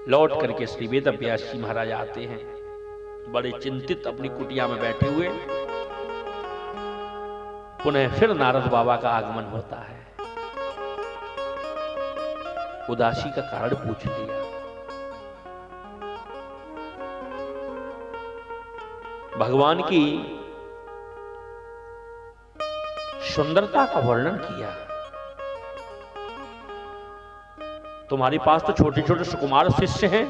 लौट करके श्री वेद व्यास जी महाराज आते हैं, बड़े चिंतित अपनी कुटिया में बैठे हुए। पुनः फिर नारद बाबा का आगमन होता है। उदासी का कारण पूछ लिया। भगवान की सुंदरता का वर्णन किया। तुम्हारे पास तो छोटे छोटे सुकुमार शिष्य हैं,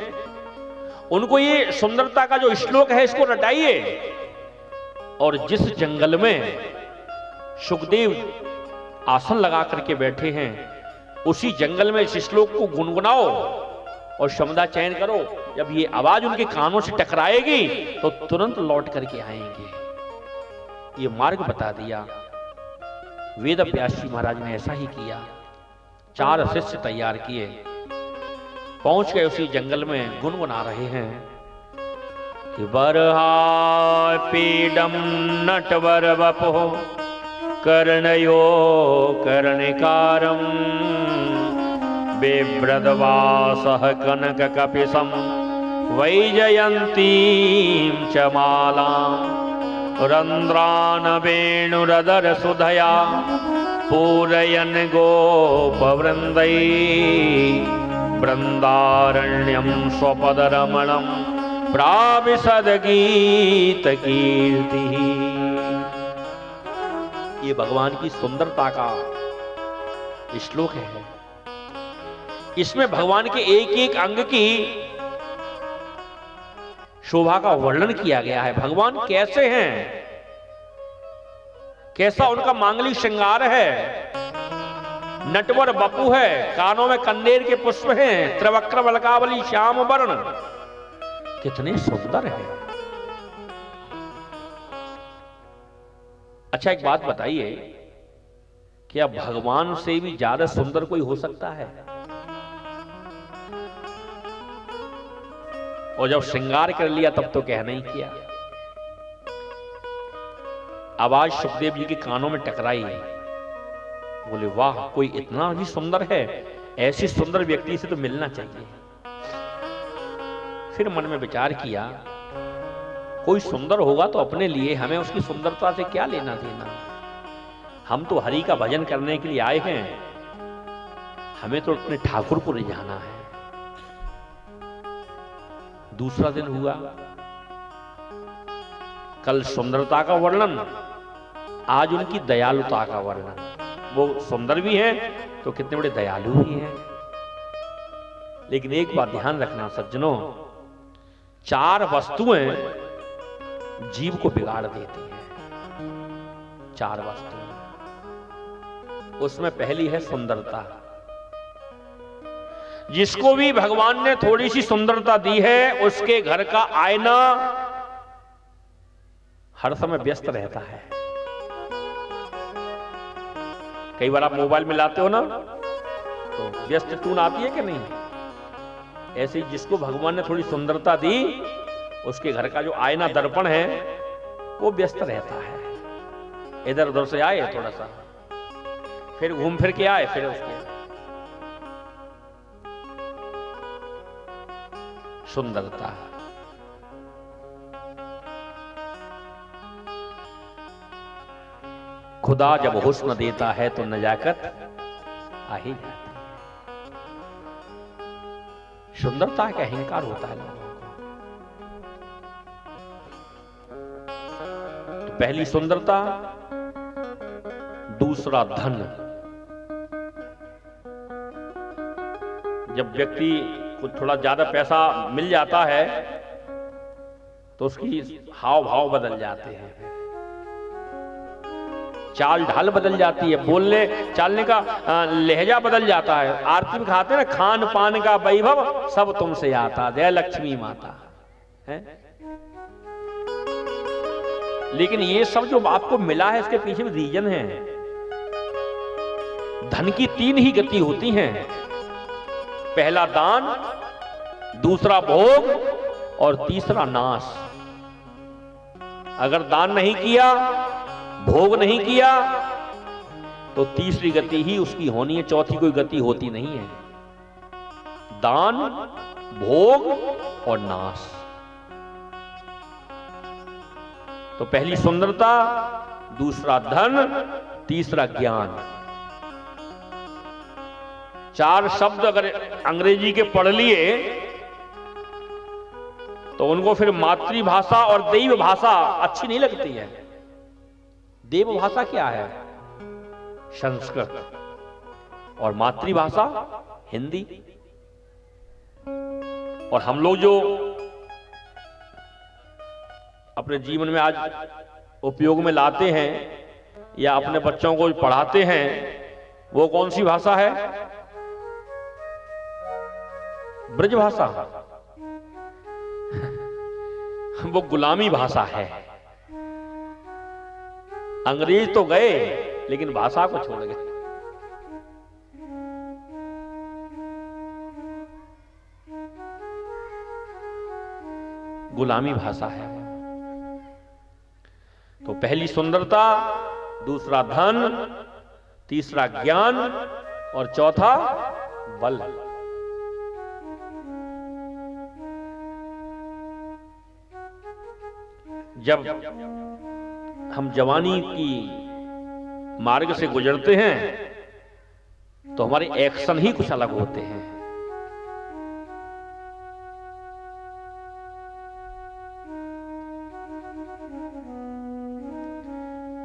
उनको ये सुंदरता का जो श्लोक है इसको रटाइए। और जिस जंगल में सुखदेव आसन लगा करके बैठे हैं, उसी जंगल में इस श्लोक को गुनगुनाओ और शब्दा चयन करो। जब ये आवाज उनके कानों से टकराएगी तो तुरंत लौट करके आएंगे। ये मार्ग बता दिया। वेद व्यास जी महाराज ने ऐसा ही किया। 4 शिष्य तैयार किए, पहुंच गए उसी जंगल में, गुनगुना रहे हैं कि बरहा पीडम नटवर वपो कर्णयो कर्णिकारम बिभ्रदवासः कनक कपिशम वैजयंतीं च मालां रंद्रान वेणुरदर सुधया पूरयन् गोपवृन्दै वृंदारण्यम स्वपदरमणम प्राविशद गीत कीर्ति। ये भगवान की सुंदरता का श्लोक है। इसमें भगवान के एक एक अंग की शोभा का वर्णन किया गया है। भगवान कैसे हैं, कैसा उनका मांगलिक श्रृंगार है। नटवर बपु है, कानों में कन्नेर के पुष्प हैं, त्रिवक्र वल्कावली श्याम वर्ण, कितने सुंदर है। अच्छा एक बात बताइए, क्या भगवान से भी ज्यादा सुंदर कोई हो सकता है? और जब श्रृंगार कर लिया तब तो कहना ही किया। आवाज सुखदेव जी के कानों में टकराई, बोले वाह, कोई इतना भी सुंदर है, ऐसे सुंदर व्यक्ति से तो मिलना चाहिए। फिर मन में विचार किया, कोई सुंदर होगा तो अपने लिए, हमें उसकी सुंदरता से क्या लेना देना। हम तो हरि का भजन करने के लिए आए हैं, हमें तो अपने ठाकुर को रिझाना है। दूसरा दिन हुआ, कल सुंदरता का वर्णन, आज उनकी दयालुता का वर्णन। वो सुंदर भी हैं तो कितने बड़े दयालु भी हैं। लेकिन एक बात ध्यान रखना सज्जनों, 4 वस्तुएं जीव को बिगाड़ देती हैं। 4 वस्तुएं, उसमें पहली है सुंदरता। जिसको भी भगवान ने थोड़ी सी सुंदरता दी है, उसके घर का आईना हर समय व्यस्त रहता है। कई बार आप मोबाइल में लाते हो ना, तो व्यस्त टून आती है कि नहीं? ऐसे जिसको भगवान ने थोड़ी सुंदरता दी, उसके घर का जो आईना दर्पण है वो व्यस्त रहता है। इधर उधर से आए थोड़ा सा, फिर घूम फिर के आए, फिर उसके सुंदरता। खुदा जब हुस्न देता है तो नजाकत आ ही जाती है। सुंदरता का अहंकार होता है लोगों को। तो पहली सुंदरता, दूसरा धन। जब व्यक्ति को थोड़ा ज्यादा पैसा मिल जाता है तो उसकी हाव भाव बदल जाते हैं, चाल ढाल बदल जाती है, बोलने चालने का लहजा बदल जाता है। आरती में खाते हैं ना, खान पान का वैभव सब तुमसे आता, जय लक्ष्मी माता है। लेकिन ये सब जो आपको मिला है, इसके पीछे भी रीजन है। धन की 3 ही गति होती हैं, पहला दान, दूसरा भोग और तीसरा नाश। अगर दान नहीं किया, भोग नहीं किया, तो तीसरी गति ही उसकी होनी है, चौथी कोई गति होती नहीं है। दान, भोग और नाश। तो पहली सुंदरता, दूसरा धन, तीसरा ज्ञान। 4 शब्द अगर अंग्रेजी के पढ़ लिए तो उनको फिर मातृभाषा और देव भाषा अच्छी नहीं लगती है। देव भाषा क्या है? संस्कृत। और मातृभाषा हिंदी। और हम लोग जो अपने जीवन में आज उपयोग में लाते हैं या अपने बच्चों को पढ़ाते हैं, वो कौन सी भाषा है? ब्रज भाषा। वो गुलामी भाषा है। अंग्रेज तो गए लेकिन भाषा को छोड़ गए। गुलामी भाषा है। तो पहली सुंदरता, दूसरा धन, तीसरा ज्ञान और चौथा बल। जब हम जवानी की मार्ग से गुजरते हैं तो हमारे एक्शन ही कुछ अलग होते हैं।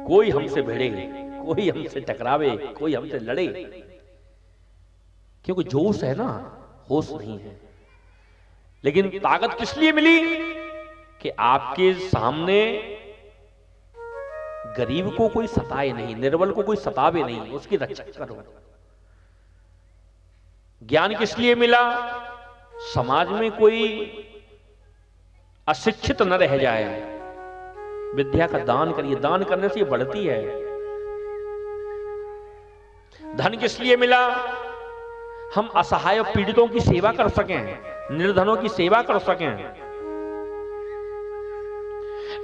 कोई हमसे भिड़े, कोई हमसे टकरावे, कोई हमसे लड़े, क्योंकि जोश है ना, होश नहीं है। लेकिन ताकत किस लिए मिली? कि आपके सामने गरीब को कोई सताए नहीं, निर्बल को कोई सतावे नहीं, उसकी रक्षा करो। ज्ञान किस लिए मिला? समाज में कोई अशिक्षित न रह जाए। विद्या का दान करिए, दान करने से ये बढ़ती है। धन किस लिए मिला? हम असहाय पीड़ितों की सेवा कर सकें, निर्धनों की सेवा कर सकें।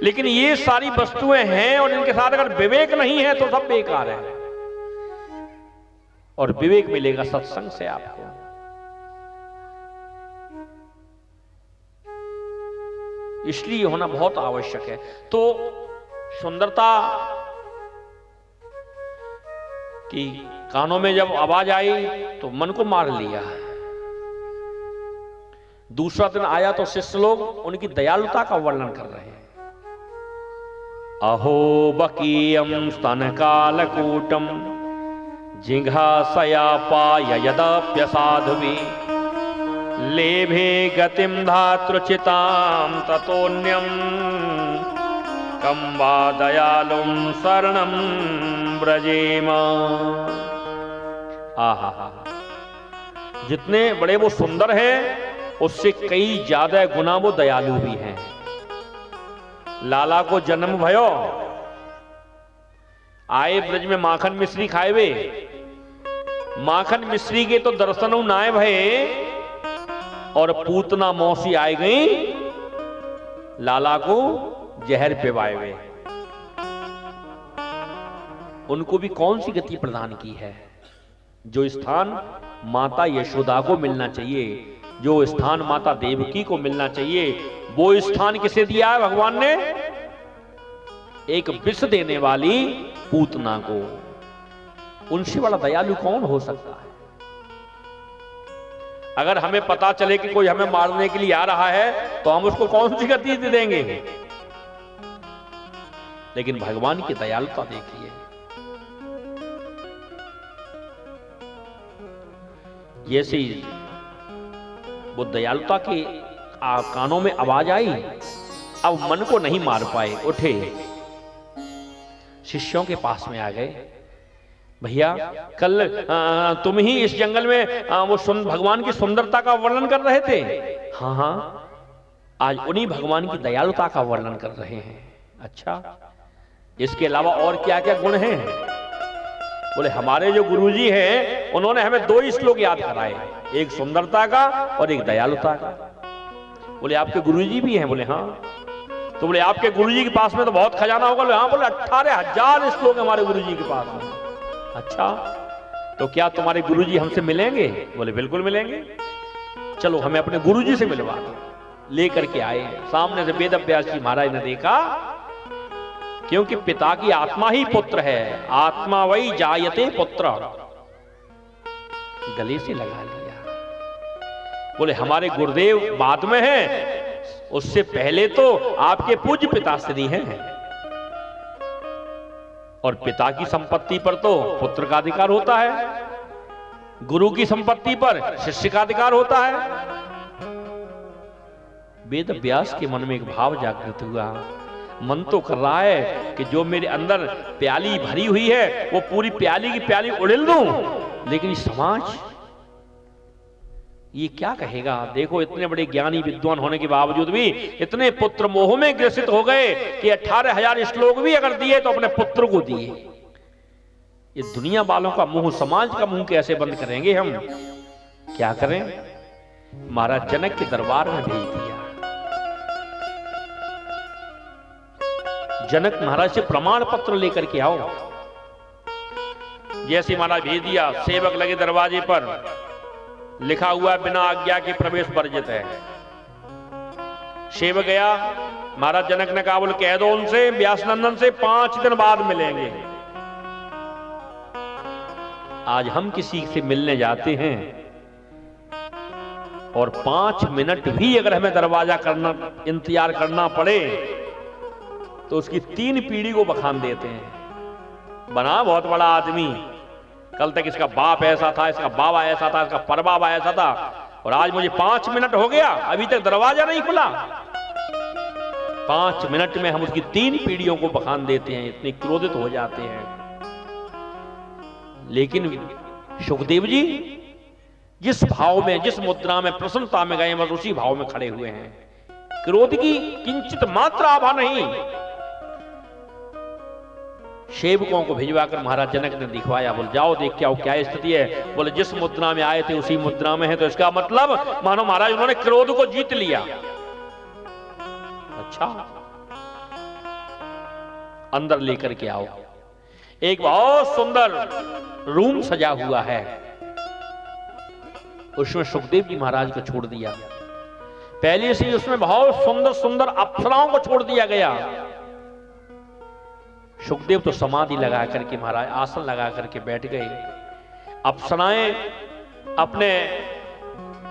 लेकिन ये सारी वस्तुएं हैं और इनके साथ अगर विवेक नहीं है तो सब बेकार है। और विवेक मिलेगा सत्संग से आपको। इसलिए होना बहुत आवश्यक है। तो सुंदरता की कानों में जब आवाज आई तो मन को मार लिया। दूसरा दिन आया तो शिष्य लोग उनकी दयालुता का वर्णन कर रहे हैं। अहो बकीयम स्तनकालकूटम जिघासयापाय यदप्यसाधुवी लेभे गतिम धातृचिताम ततोन्यम कम वा दयालुम शरणम ब्रजेमा। आहा, जितने बड़े वो सुंदर हैं उससे कई ज्यादा गुना वो दयालु भी हैं। लाला को जन्म भयो, आए ब्रज में माखन मिश्री खाए वे। माखन मिश्री के तो दर्शन नाए भये और पूतना मौसी आए गई, लाला को जहर पिवाए वे। उनको भी कौन सी गति प्रदान की है? जो स्थान माता यशोदा को मिलना चाहिए, जो स्थान माता देवकी को मिलना चाहिए, वो स्थान किसे दिया है भगवान ने? एक विष देने वाली पूतना को। उनसे बड़ा दयालु कौन हो सकता है? अगर हमें पता चले कि कोई हमें मारने के लिए आ रहा है तो हम उसको कौन सी गति दे देंगे? लेकिन भगवान की दयालुता देखिए। जैसे वो दयालुता के कानों में आवाज आई, अब मन को नहीं मार पाए, उठे शिष्यों के पास में आ गए। भैया कल तुम ही इस जंगल में वो भगवान की सुंदरता का वर्णन कर रहे थे। हाँ हाँ, आज उन्हीं भगवान की दयालुता का वर्णन कर रहे हैं। अच्छा, इसके अलावा और क्या क्या गुण हैं? बोले हमारे जो गुरुजी हैं उन्होंने हमें 2 श्लोक याद कराए, एक सुंदरता का और एक दयालुता का। बोले आपके गुरुजी भी हैं? बोले हाँ। तो बोले आपके गुरुजी के पास में तो बहुत खजाना होगा? बोले हाँ। बोले 18,000 श्लोक हमारे गुरुजी के पास में। अच्छा, तो क्या तुम्हारे गुरुजी हमसे मिलेंगे? बोले बिल्कुल मिलेंगे, चलो हमें अपने गुरुजी से मिलवा दो। लेकर के आए, सामने से वेद व्यास जी महाराज ने देखा, क्योंकि पिता की आत्मा ही पुत्र है, आत्मा वही जायते पुत्र, गले से लगा लिया। बोले हमारे गुरुदेव बाद में हैं, उससे पहले तो आपके पूज्य पिताश्री हैं, और पिता की संपत्ति पर तो पुत्र का अधिकार होता है, गुरु की संपत्ति पर शिष्य का अधिकार होता है। वेद व्यास के मन में एक भाव जागृत हुआ, मन तो कर रहा है कि जो मेरे अंदर प्याली भरी हुई है वो पूरी प्याली की प्याली उड़ेल दूं, लेकिन समाज ये क्या कहेगा? देखो इतने बड़े ज्ञानी विद्वान होने के बावजूद भी इतने पुत्र मोह में ग्रसित हो गए कि 18,000 श्लोक भी अगर दिए तो अपने पुत्र को दिए। ये दुनिया वालों का मुंह, समाज का मुंह कैसे बंद करेंगे हम? क्या करें? महाराज जनक के दरबार में भेज दिया। जनक महाराज से प्रमाण पत्र लेकर के आओ। जैसे महाराज भेज दिया, सेवक लगे दरवाजे पर, लिखा हुआ बिना आज्ञा के प्रवेश वर्जित है। सेवक गया, महाराज जनक ने कहा बोले कह दो उनसे, व्यासनंदन से 5 दिन बाद मिलेंगे। आज हम किसी से मिलने जाते हैं और 5 मिनट भी अगर हमें दरवाजा करना, इंतजार करना पड़े तो उसकी 3 पीढ़ी को बखान देते हैं। बना बहुत बड़ा आदमी, कल तक इसका बाप ऐसा था, इसका बाबा ऐसा था, इसका परबाबा ऐसा था, और आज मुझे 5 मिनट हो गया अभी तक दरवाजा नहीं खुला। 5 मिनट में हम उसकी 3 पीढ़ियों को बखान देते हैं, इतने क्रोधित हो जाते हैं। लेकिन सुखदेव जी जिस भाव में, जिस मुद्रा में, प्रसन्नता में गए, बस उसी भाव में खड़े हुए हैं। क्रोध की किंचित मात्र आभा नहीं। सेवकों को भिजवाकर महाराज जनक ने दिखवाया, बोल जाओ देख के आओ क्या स्थिति है। बोले जिस मुद्रा में आए थे उसी मुद्रा में है, तो इसका मतलब मानो महाराज उन्होंने क्रोध को जीत लिया। अच्छा, अंदर लेकर के आओ। एक बहुत सुंदर रूम सजा हुआ है, उसमें सुखदेव जी महाराज को छोड़ दिया। पहले से ही उसमें बहुत सुंदर सुंदर अप्सराओं को छोड़ दिया गया। सुखदेव तो समाधि लगा करके महाराज आसन लगा करके बैठ गए। अप्सराएं अपने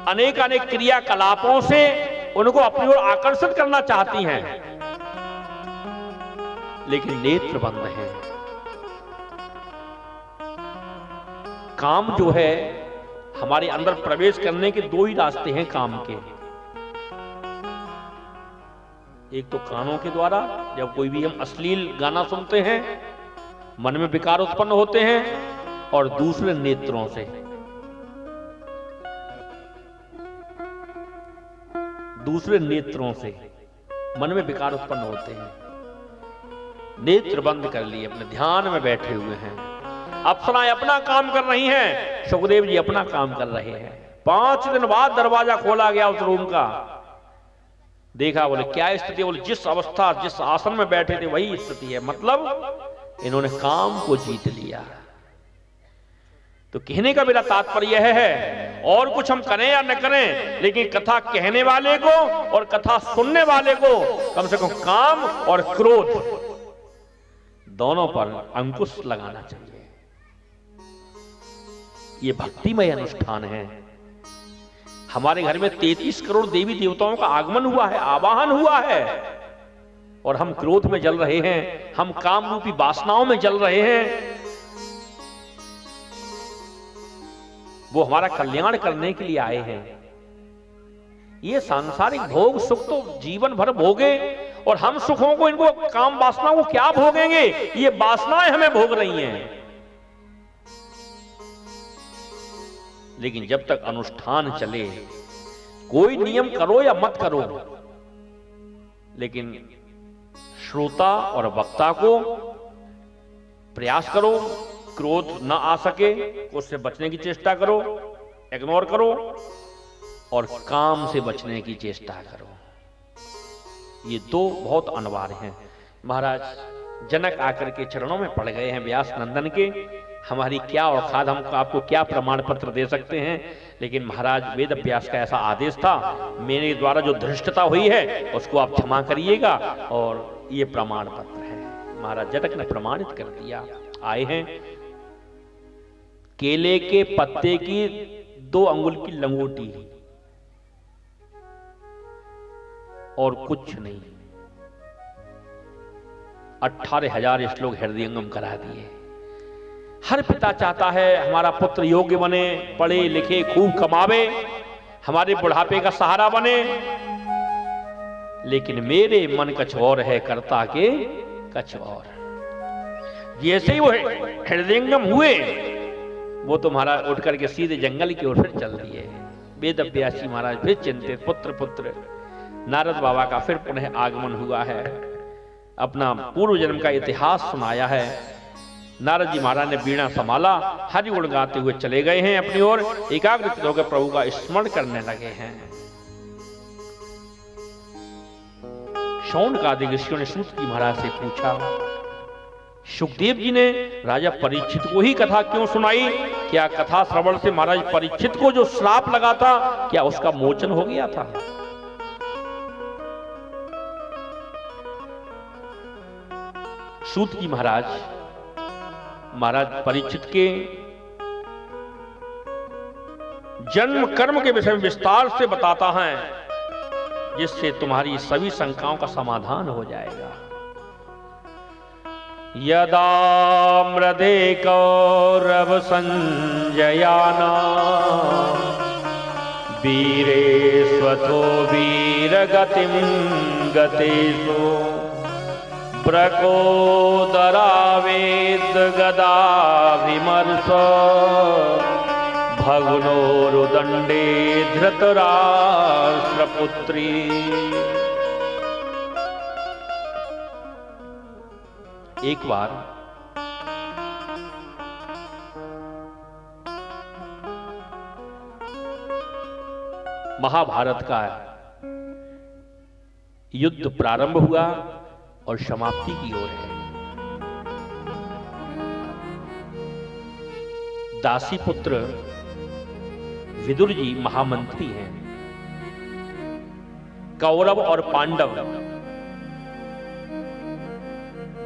अनेक अनेक क्रियाकलापों से उनको अपनी ओर आकर्षित करना चाहती हैं, लेकिन नेत्र बंद है। काम जो है हमारे अंदर प्रवेश करने के 2 ही रास्ते हैं काम के। एक तो कानों के द्वारा, जब कोई भी हम अश्लील गाना सुनते हैं मन में विकार उत्पन्न होते हैं, और दूसरे नेत्रों से। दूसरे नेत्रों से मन में विकार उत्पन्न होते हैं। नेत्र बंद कर लिए, अपने ध्यान में बैठे हुए हैं। अप्सराएं अपना काम कर रही हैं, सुखदेव जी अपना काम कर रहे हैं। 5 दिन बाद दरवाजा खोला गया उस रूम का। देखा, बोले क्या स्थिति? बोले जिस अवस्था, जिस आसन में बैठे थे वही स्थिति है। मतलब इन्होंने काम को जीत लिया। तो कहने का मेरा तात्पर्य है, और कुछ हम करें या न करें, लेकिन कथा कहने वाले को और कथा सुनने वाले को कम से कम काम और क्रोध दोनों पर अंकुश लगाना चाहिए। ये भक्तिमय अनुष्ठान है। हमारे घर में 33 करोड़ देवी देवताओं का आगमन हुआ है, आवाहन हुआ है, और हम क्रोध में जल रहे हैं, हम काम रूपी वासनाओं में जल रहे हैं। वो हमारा कल्याण करने के लिए आए हैं। ये सांसारिक भोग सुख तो जीवन भर भोगे, और हम सुखों को, इनको काम वासना को क्या भोगेंगे? ये वासनाएं हमें भोग रही हैं। लेकिन जब तक अनुष्ठान चले, कोई नियम करो या मत करो, लेकिन श्रोता और वक्ता को प्रयास करो क्रोध ना आ सके उससे बचने की चेष्टा करो, इग्नोर करो, और काम से बचने की चेष्टा करो। ये दो बहुत अनिवार्य हैं। महाराज जनक आकर के चरणों में पड़ गए हैं व्यास नंदन के। हमारी क्या औकात, हम आपको क्या प्रमाण पत्र दे सकते हैं, लेकिन महाराज वेद व्यास का ऐसा आदेश था, मेरे द्वारा जो धृष्टता हुई है उसको आप क्षमा करिएगा, और ये प्रमाण पत्र है। महाराज जनक ने प्रमाणित कर दिया। आए हैं केले के पत्ते की 2 अंगुल की लंगोटी और कुछ नहीं, 18,000 श्लोक हृदयंगम करा दिए। हर पिता चाहता है हमारा पुत्र योग्य बने, पढ़े लिखे, खूब कमावे, हमारे बुढ़ापे का सहारा बने, लेकिन मेरे मन कछ और है, करता के कछ और। जैसे ही वो हृदयंगम हुए, वो तो महाराज उठ करके सीधे जंगल की ओर फिर चल दिए। वेद व्यासी महाराज फिर चिंतित, पुत्र पुत्र। नारद बाबा का फिर पुनः आगमन हुआ है, अपना पूर्व जन्म का इतिहास सुनाया है। नारद जी महाराज ने बीणा संभाला, हरि गुण गाते हुए चले गए हैं अपनी ओर, एकाग्रचित्त होकर प्रभु का स्मरण करने लगे हैं। शौनक आदि ऋषियों ने सूत जी महाराज से पूछा, सुखदेव जी ने राजा परीक्षित को ही कथा क्यों सुनाई? क्या कथा श्रवण से महाराज परीक्षित को जो श्राप लगा था, क्या उसका मोचन हो गया था? सूत जी महाराज परीक्षित के जन्म कर्म के विषय में विस्तार से बताता है, जिससे तुम्हारी सभी शंकाओं का समाधान हो जाएगा। यदा मृदे कौरव संजयाना वीरे स्वथो वीर गतिम गतेषु प्रकोदरावेद गदा विमर्श भग्नोरुदंडे धृतराष्ट्रपुत्री। एक बार महाभारत का युद्ध प्रारंभ हुआ और समाप्ति की ओर है। दासी पुत्र विदुर जी महामंत्री हैं। कौरव और पांडव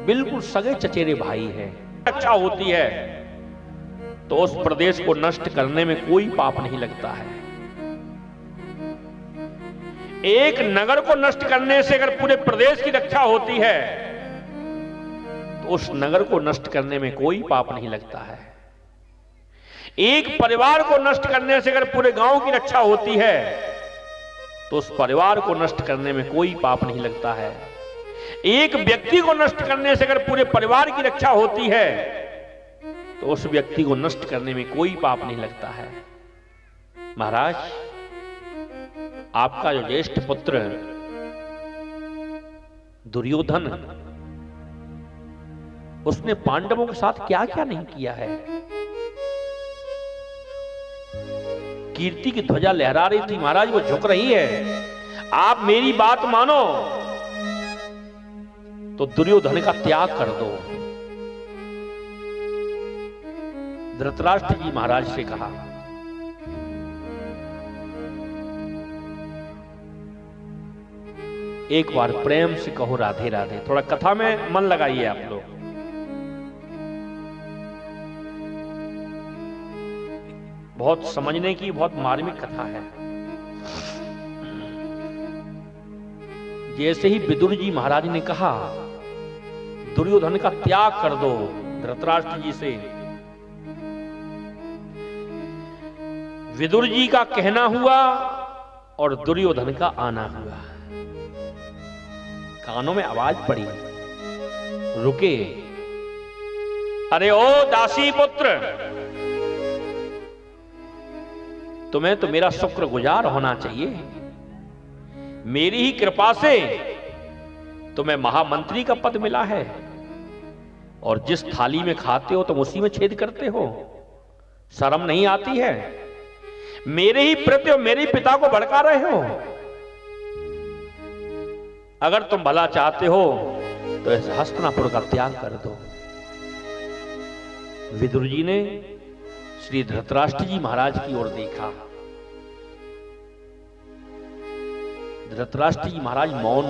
बिल्कुल सगे चचेरे भाई हैं। रक्षा होती है तो उस प्रदेश को नष्ट करने में कोई पाप नहीं लगता है। एक नगर को नष्ट करने से अगर पूरे प्रदेश की रक्षा होती है तो उस नगर को नष्ट करने में कोई पाप नहीं लगता है। एक परिवार को नष्ट करने से अगर पूरे गांव की रक्षा होती है तो उस परिवार को नष्ट करने में कोई पाप नहीं लगता है। एक व्यक्ति को नष्ट करने से अगर पूरे परिवार की रक्षा होती है तो उस व्यक्ति को नष्ट करने में कोई पाप नहीं लगता है। महाराज, आपका जो ज्येष्ठ पुत्र दुर्योधन, उसने पांडवों के साथ क्या क्या नहीं किया है। कीर्ति की ध्वजा लहरा रही थी महाराज, वो झुक रही है। आप मेरी बात मानो तो दुर्योधन का त्याग कर दो। धृतराष्ट्र जी महाराज से कहा, एक बार प्रेम से कहो राधे राधे। थोड़ा कथा में मन लगाइए आप लोग। बहुत समझने की, बहुत मार्मिक कथा है। जैसे ही विदुर जी महाराज ने कहा दुर्योधन का त्याग कर दो धृतराष्ट्र जी से, विदुर जी का कहना हुआ और दुर्योधन का आना हुआ। कानों में आवाज पड़ी, रुके। अरे ओ दासी पुत्र, तुम्हें तो मेरा शुक्रगुजार होना चाहिए। मेरी ही कृपा से तुम्हें महामंत्री का पद मिला है। और जिस थाली में खाते हो तुम उसी में छेद करते हो, शर्म नहीं आती है? मेरे ही प्रति और मेरे ही पिता को भड़का रहे हो। अगर तुम भला चाहते हो तो इस हस्तिनापुर का त्याग कर दो। विदुर जी ने श्री धृतराष्ट्र जी महाराज की ओर देखा। धृतराष्ट्र जी महाराज मौन,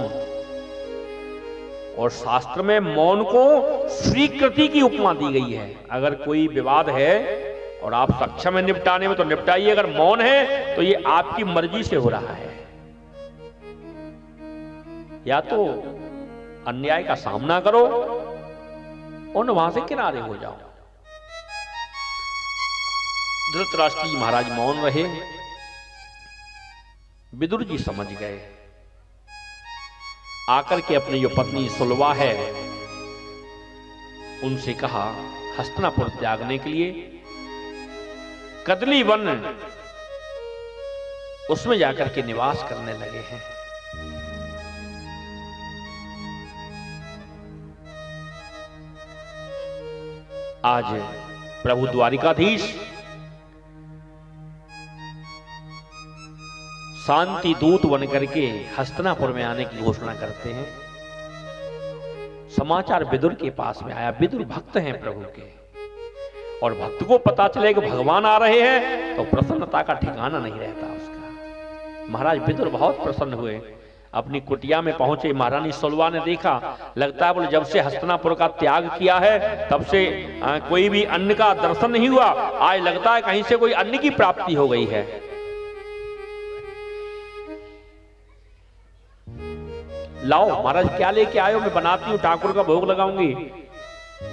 और शास्त्र में मौन को स्वीकृति की उपमा दी गई है। अगर कोई विवाद है और आप सक्षम है निपटाने में तो निपटाइए, अगर मौन है तो ये आपकी मर्जी से हो रहा है। या तो अन्याय का सामना करो और वहां से किनारे हो जाओ। धृतराष्ट्र जी महाराज मौन रहे। विदुर जी समझ गए, आकर के अपनी जो पत्नी सुलवा है उनसे कहा हस्तिनापुर त्यागने के लिए। कदली वन उसमें जाकर के निवास करने लगे हैं। आज प्रभु द्वारिकाधीश शांति दूत बनकर के हस्तिनापुर में आने की घोषणा करते हैं। समाचार विदुर के पास में आया। विदुर भक्त हैं प्रभु के, और भक्त को पता चले कि भगवान आ रहे हैं तो प्रसन्नता का ठिकाना नहीं रहता उसका। महाराज विदुर बहुत प्रसन्न हुए। अपनी कुटिया में पहुंचे। महारानी सुलवा ने देखा, लगता है बोले जब से हस्तिनापुर का त्याग किया है तब से कोई भी अन्न का दर्शन नहीं हुआ। आज लगता है कहीं से कोई अन्न की प्राप्ति हो गई है। लाओ महाराज क्या लेके आयो, मैं बनाती हूं, ठाकुर का भोग लगाऊंगी।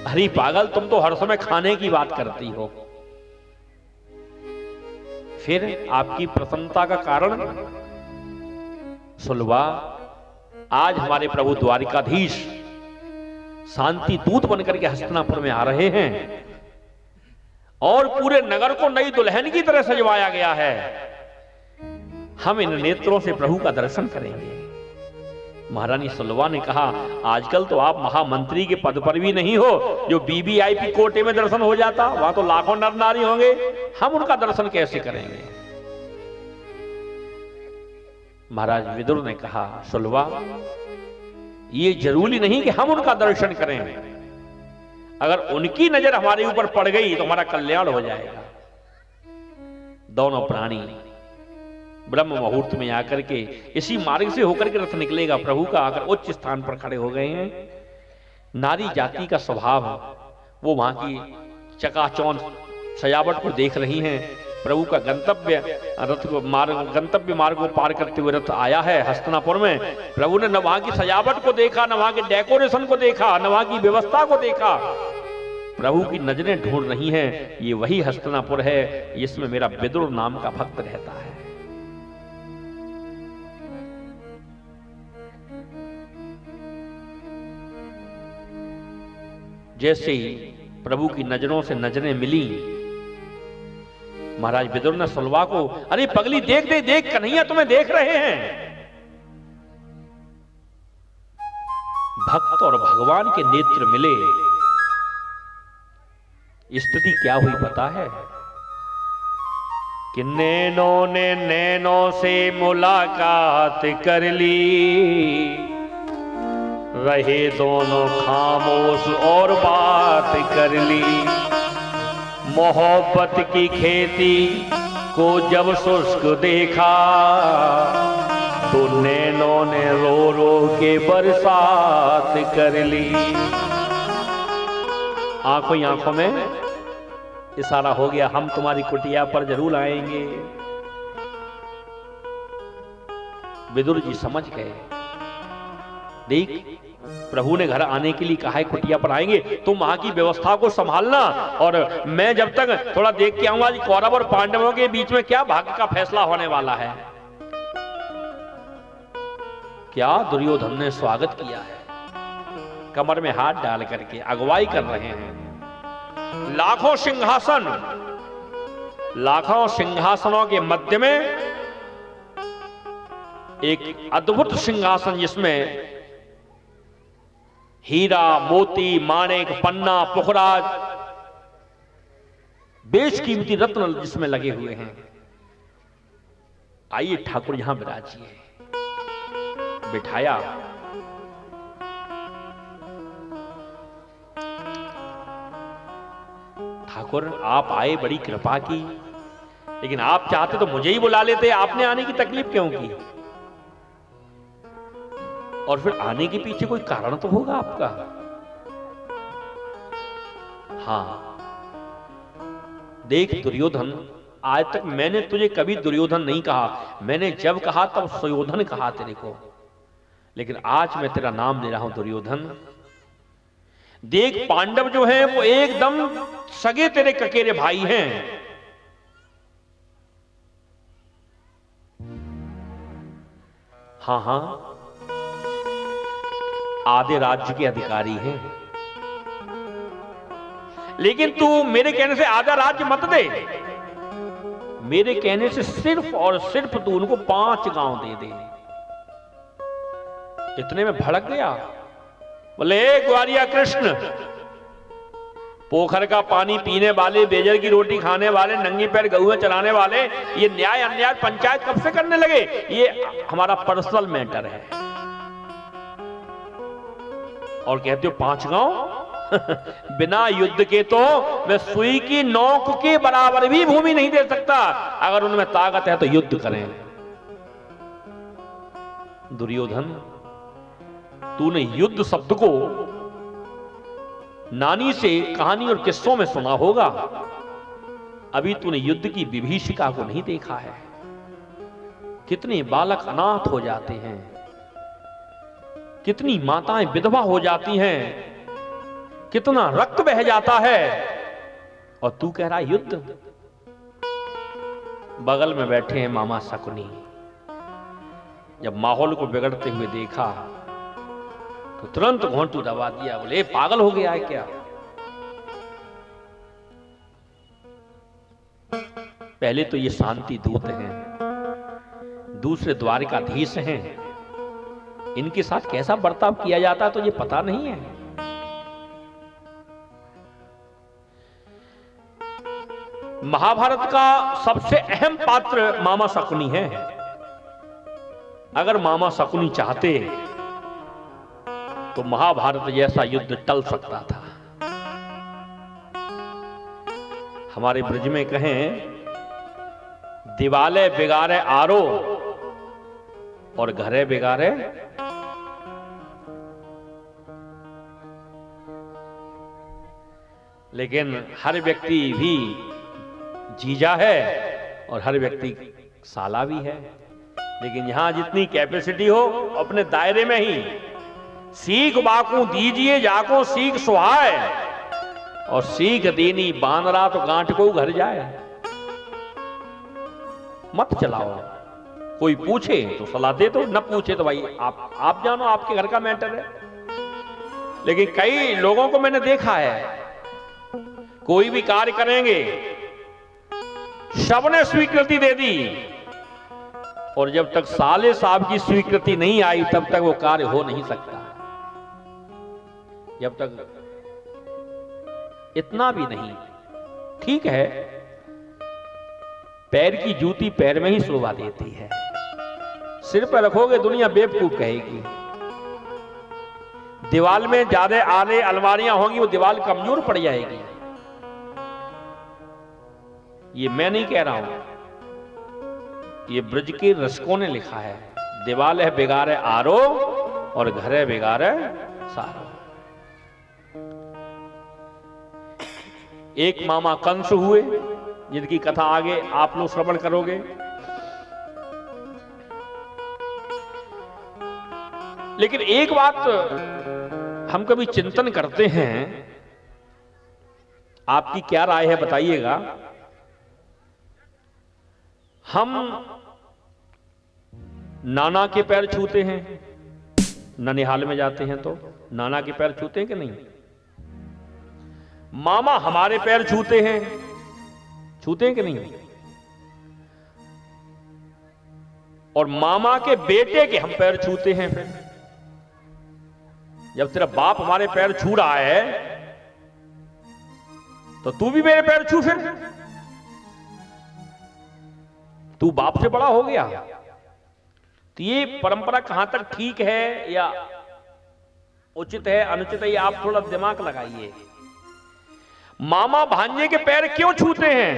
अरे पागल, तुम तो हर समय खाने की बात करती हो। फिर आपकी प्रसन्नता का कारण सुलवा, आज हमारे प्रभु द्वारिकाधीश शांति दूत बनकर के हस्तिनापुर में आ रहे हैं और पूरे नगर को नई दुल्हन की तरह सजवाया गया है। हम इन नेत्रों से प्रभु का दर्शन करेंगे। महारानी सुलवा ने कहा, आजकल तो आप महामंत्री के पद पर भी नहीं हो, जो वीवीआईपी कोटे में दर्शन हो जाता, वहां तो लाखों नर नारी होंगे, हम उनका दर्शन कैसे करेंगे? महाराज विदुर ने कहा, सुलवा ये जरूरी नहीं कि हम उनका दर्शन करें। अगर उनकी नजर हमारे ऊपर पड़ गई तो हमारा कल्याण हो जाएगा। दोनों प्राणी ब्रह्म मुहूर्त में आकर के इसी मार्ग से होकर के रथ निकलेगा प्रभु का, आकर उच्च स्थान पर खड़े हो गए हैं। नारी जाति का स्वभाव, वो वहां की चकाचौंध सजावट को देख रही हैं। प्रभु का गंतव्य मार्ग को पार करते हुए रथ आया है हस्तिनापुर में। प्रभु ने न वहां की सजावट को देखा, न वहां के डेकोरेशन को देखा, न वहां की व्यवस्था को देखा। प्रभु की नजरें ढूंढ रही हैं, ये वही हस्तिनापुर है जिसमें मेरा विदुर नाम का भक्त रहता है। जैसे ही प्रभु की नजरों से नजरें मिली, महाराज विदुर ने सुलवा को, अरे पगली देख दे, देख कन्हैया तुम्हें देख रहे हैं। भक्त और भगवान के नेत्र मिले। स्थिति क्या हुई पता है? कि नैनों ने नैनों से मुलाकात कर ली, रहे दोनों खामोश और बात कर ली। मोहब्बत की खेती को जब शुष्क देखा, तो नैनों ने रो रो के बरसात कर ली। आंखों ही आंखों में इशारा हो गया, हम तुम्हारी कुटिया पर जरूर आएंगे। विदुर जी समझ गए, देख प्रभु ने घर आने के लिए कहा है, कुटिया पर आएंगे, तुम वहां की व्यवस्था को संभालना, और मैं जब तक थोड़ा देख के आऊंगा कौरव और पांडवों के बीच में क्या भाग्य का फैसला होने वाला है। क्या दुर्योधन ने स्वागत किया है, कमर में हाथ डाल करके अगुवाई कर रहे हैं। लाखों सिंहासनों के मध्य में एक अद्भुत सिंहासन, जिसमें हीरा मोती माणिक पन्ना पुखराज बेशकीमती रत्न जिसमें लगे हुए हैं। आइए ठाकुर यहां विराजिए। बिठाया। ठाकुर आप आए, बड़ी कृपा की, लेकिन आप चाहते तो मुझे ही बुला लेते, आपने आने की तकलीफ क्यों की? और फिर आने के पीछे कोई कारण तो होगा आपका। हां देख दुर्योधन, आज तक मैंने तुझे कभी दुर्योधन नहीं कहा, मैंने जब कहा तब सुयोधन कहा तेरे को, लेकिन आज मैं तेरा नाम ले रहा हूं दुर्योधन। देख पांडव जो हैं वो एकदम सगे तेरे ककेरे भाई हैं। हां हां आधे राज्य के अधिकारी हैं, लेकिन तू मेरे कहने से आधा राज्य मत दे, मेरे कहने से सिर्फ और सिर्फ तू उनको 5 गांव दे दे। इतने में भड़क गया, बोले ग्वारिया कृष्ण, पोखर का पानी पीने वाले, बेजर की रोटी खाने वाले, नंगी पैर गऊं चलाने वाले, ये न्याय अन्याय पंचायत कब से करने लगे? ये हमारा पर्सनल मैटर है। और कहते हो 5 गांव? बिना युद्ध के तो मैं सुई की नोक के बराबर भी भूमि नहीं दे सकता। अगर उनमें ताकत है तो युद्ध करें। दुर्योधन, तूने युद्ध शब्द को नानी से कहानी और किस्सों में सुना होगा, अभी तूने युद्ध की विभीषिका को नहीं देखा है। कितने बालक अनाथ हो जाते हैं, कितनी माताएं विधवा हो जाती हैं, कितना रक्त बह जाता है, और तू कह रहा युद्ध। बगल में बैठे हैं मामा शकुनी। जब माहौल को बिगड़ते हुए देखा तो तुरंत घोंटू दबा दिया, बोले पागल हो गया है क्या? पहले तो ये शांति दूत हैं, दूसरे द्वारिकाधीश हैं, इनके साथ कैसा बर्ताव किया जाता है तो ये पता नहीं है। महाभारत का सबसे अहम पात्र मामा शकुनी है। अगर मामा शकुनी चाहते तो महाभारत जैसा युद्ध टल सकता था। हमारे ब्रज में कहें, दिवाले बिगाड़े आरो और घरे बिगाड़े। लेकिन हर व्यक्ति भी जीजा है और हर व्यक्ति साला भी है। लेकिन यहां जितनी कैपेसिटी हो अपने दायरे में ही सीख बाकू दीजिए जाको सीख सुहाए, और सीख देनी बांदरा तो गांठ को घर जाए। मत चलाओ, कोई पूछे तो सलाह दे दो, न पूछे तो भाई आप जानो, आपके घर का मैटर है। लेकिन कई लोगों को मैंने देखा है, कोई भी कार्य करेंगे सबने स्वीकृति दे दी, और जब तक साले साहब की स्वीकृति नहीं आई तब तक वो कार्य हो नहीं सकता। जब तक इतना भी नहीं, ठीक है, पैर की जूती पैर में ही शोभा देती है, सिर पर रखोगे दुनिया बेवकूफ कहेगी। दीवार में ज्यादा आले अलमारियां होंगी, वो दीवार कमजोर पड़ जाएगी। ये मैं नहीं कह रहा हूं, ये ब्रज के रसिकों ने लिखा है। दीवाल है बिगाड़े आरो और घर है बिगाड़े सारो। एक मामा कंस हुए, जिनकी कथा आगे आप लोग श्रवण करोगे। लेकिन एक बात हम कभी चिंतन करते हैं, आपकी क्या राय है बताइएगा। हम नाना के पैर छूते हैं, ननिहाल में जाते हैं तो नाना के पैर छूते हैं कि नहीं? मामा हमारे पैर छूते हैं कि नहीं? और मामा के बेटे के हम पैर छूते हैं। जब तेरा बाप हमारे पैर छू रहा है तो तू भी मेरे पैर छू, फिर तू बाप से बड़ा हो गया। तो ये परंपरा कहां तक ठीक है या उचित है, अनुचित है, ये आप थोड़ा दिमाग लगाइए। मामा भांजे के पैर क्यों छूते हैं?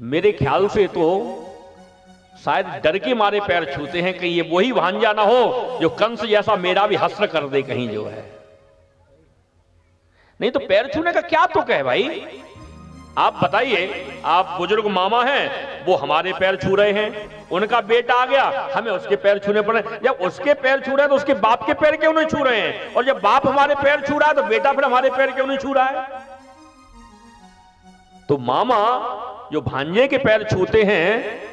मेरे ख्याल से तो शायद डर के मारे पैर छूते हैं, कहीं ये वही भांजा ना हो जो कंस जैसा मेरा भी हस्र कर दे कहीं, जो है। नहीं तो पैर छूने का क्या तुक है भाई? आप बताइए, आप बुजुर्ग मामा हैं, वो हमारे पैर छू रहे हैं, उनका बेटा आ गया, हमें उसके पैर छूने पड़े। जब उसके पैर छू रहे हैं तो उसके बाप के पैर क्यों नहीं छू रहे हैं? और जब बाप हमारे पैर छू रहा है तो बेटा फिर हमारे पैर क्यों नहीं छू रहा है? तो मामा जो भांजे के पैर छूते हैं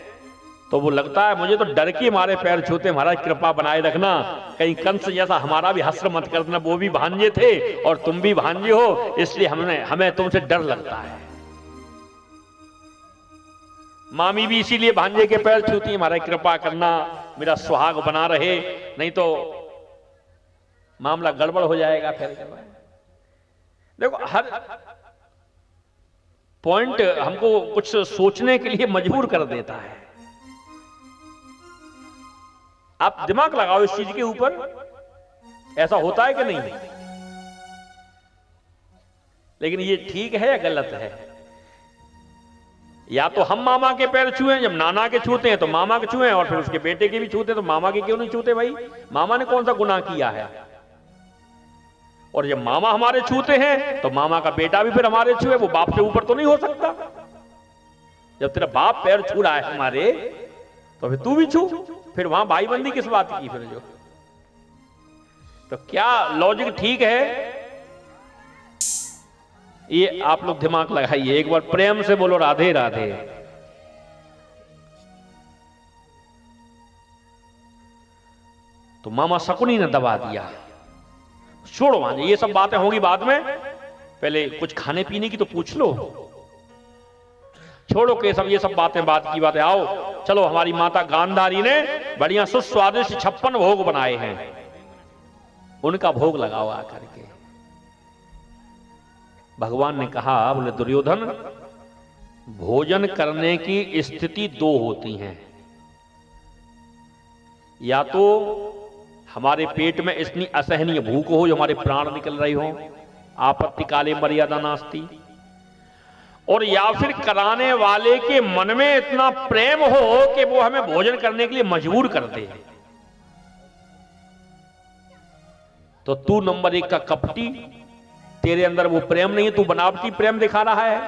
तो वो लगता है मुझे तो डर के मारे पैर छूते, महाराज कृपा बनाए रखना, कहीं कंस जैसा हमारा भी हस्र मत कर देना, वो भी भांजे थे और तुम भी भांजे हो, इसलिए हमें तुमसे डर लगता है। मामी भी इसीलिए भांजे के पैर छूती है, महाराज कृपा करना, मेरा सुहाग बना रहे, नहीं तो मामला गड़बड़ हो जाएगा। फिर देखो, हर पॉइंट हमको कुछ सोचने के लिए मजबूर कर देता है। आप दिमाग लगाओ इस चीज के ऊपर, ऐसा होता है कि नहीं? लेकिन ये ठीक है या गलत है? या तो हम मामा के पैर छुए, जब नाना के छूते हैं तो मामा के छुए, और फिर उसके बेटे के भी छूते तो मामा के क्यों नहीं छूते भाई? मामा ने कौन सा गुनाह किया है? और जब मामा हमारे छूते हैं तो मामा का बेटा भी फिर हमारे छुए, वो बाप से ऊपर तो नहीं हो सकता। जब तेरा बाप पैर छू रहा है हमारे तो फिर तू भी छू, फिर वहां भाईबंदी किस बात की? फिर जो तो क्या लॉजिक ठीक है? ये आप लोग दिमाग लगाइए, एक बार प्रेम से बोलो राधे राधे। तो मामा शकुनी ने दबा दिया, छोड़ो वहां, ये सब बातें होंगी बाद में, पहले कुछ खाने पीने की तो पूछ लो। छोड़ो के सब ये सब बातें बाद की बातें, आओ चलो, हमारी माता गांधारी ने बढ़िया सुस्वादिष्ट 56 भोग बनाए हैं, उनका भोग लगाओ आकर के। भगवान ने कहा, बोले दुर्योधन, भोजन करने की स्थिति दो होती हैं, या तो हमारे पेट में इतनी असहनीय भूख हो जो हमारे प्राण निकल रही हो, आपत्ति काले मर्यादा नास्ति, और या फिर कराने वाले के मन में इतना प्रेम हो कि वो हमें भोजन करने के लिए मजबूर कर दे। तो तू नंबर 1 का कपटी, तेरे अंदर वो प्रेम नहीं है, तू बनावटी प्रेम दिखा रहा है।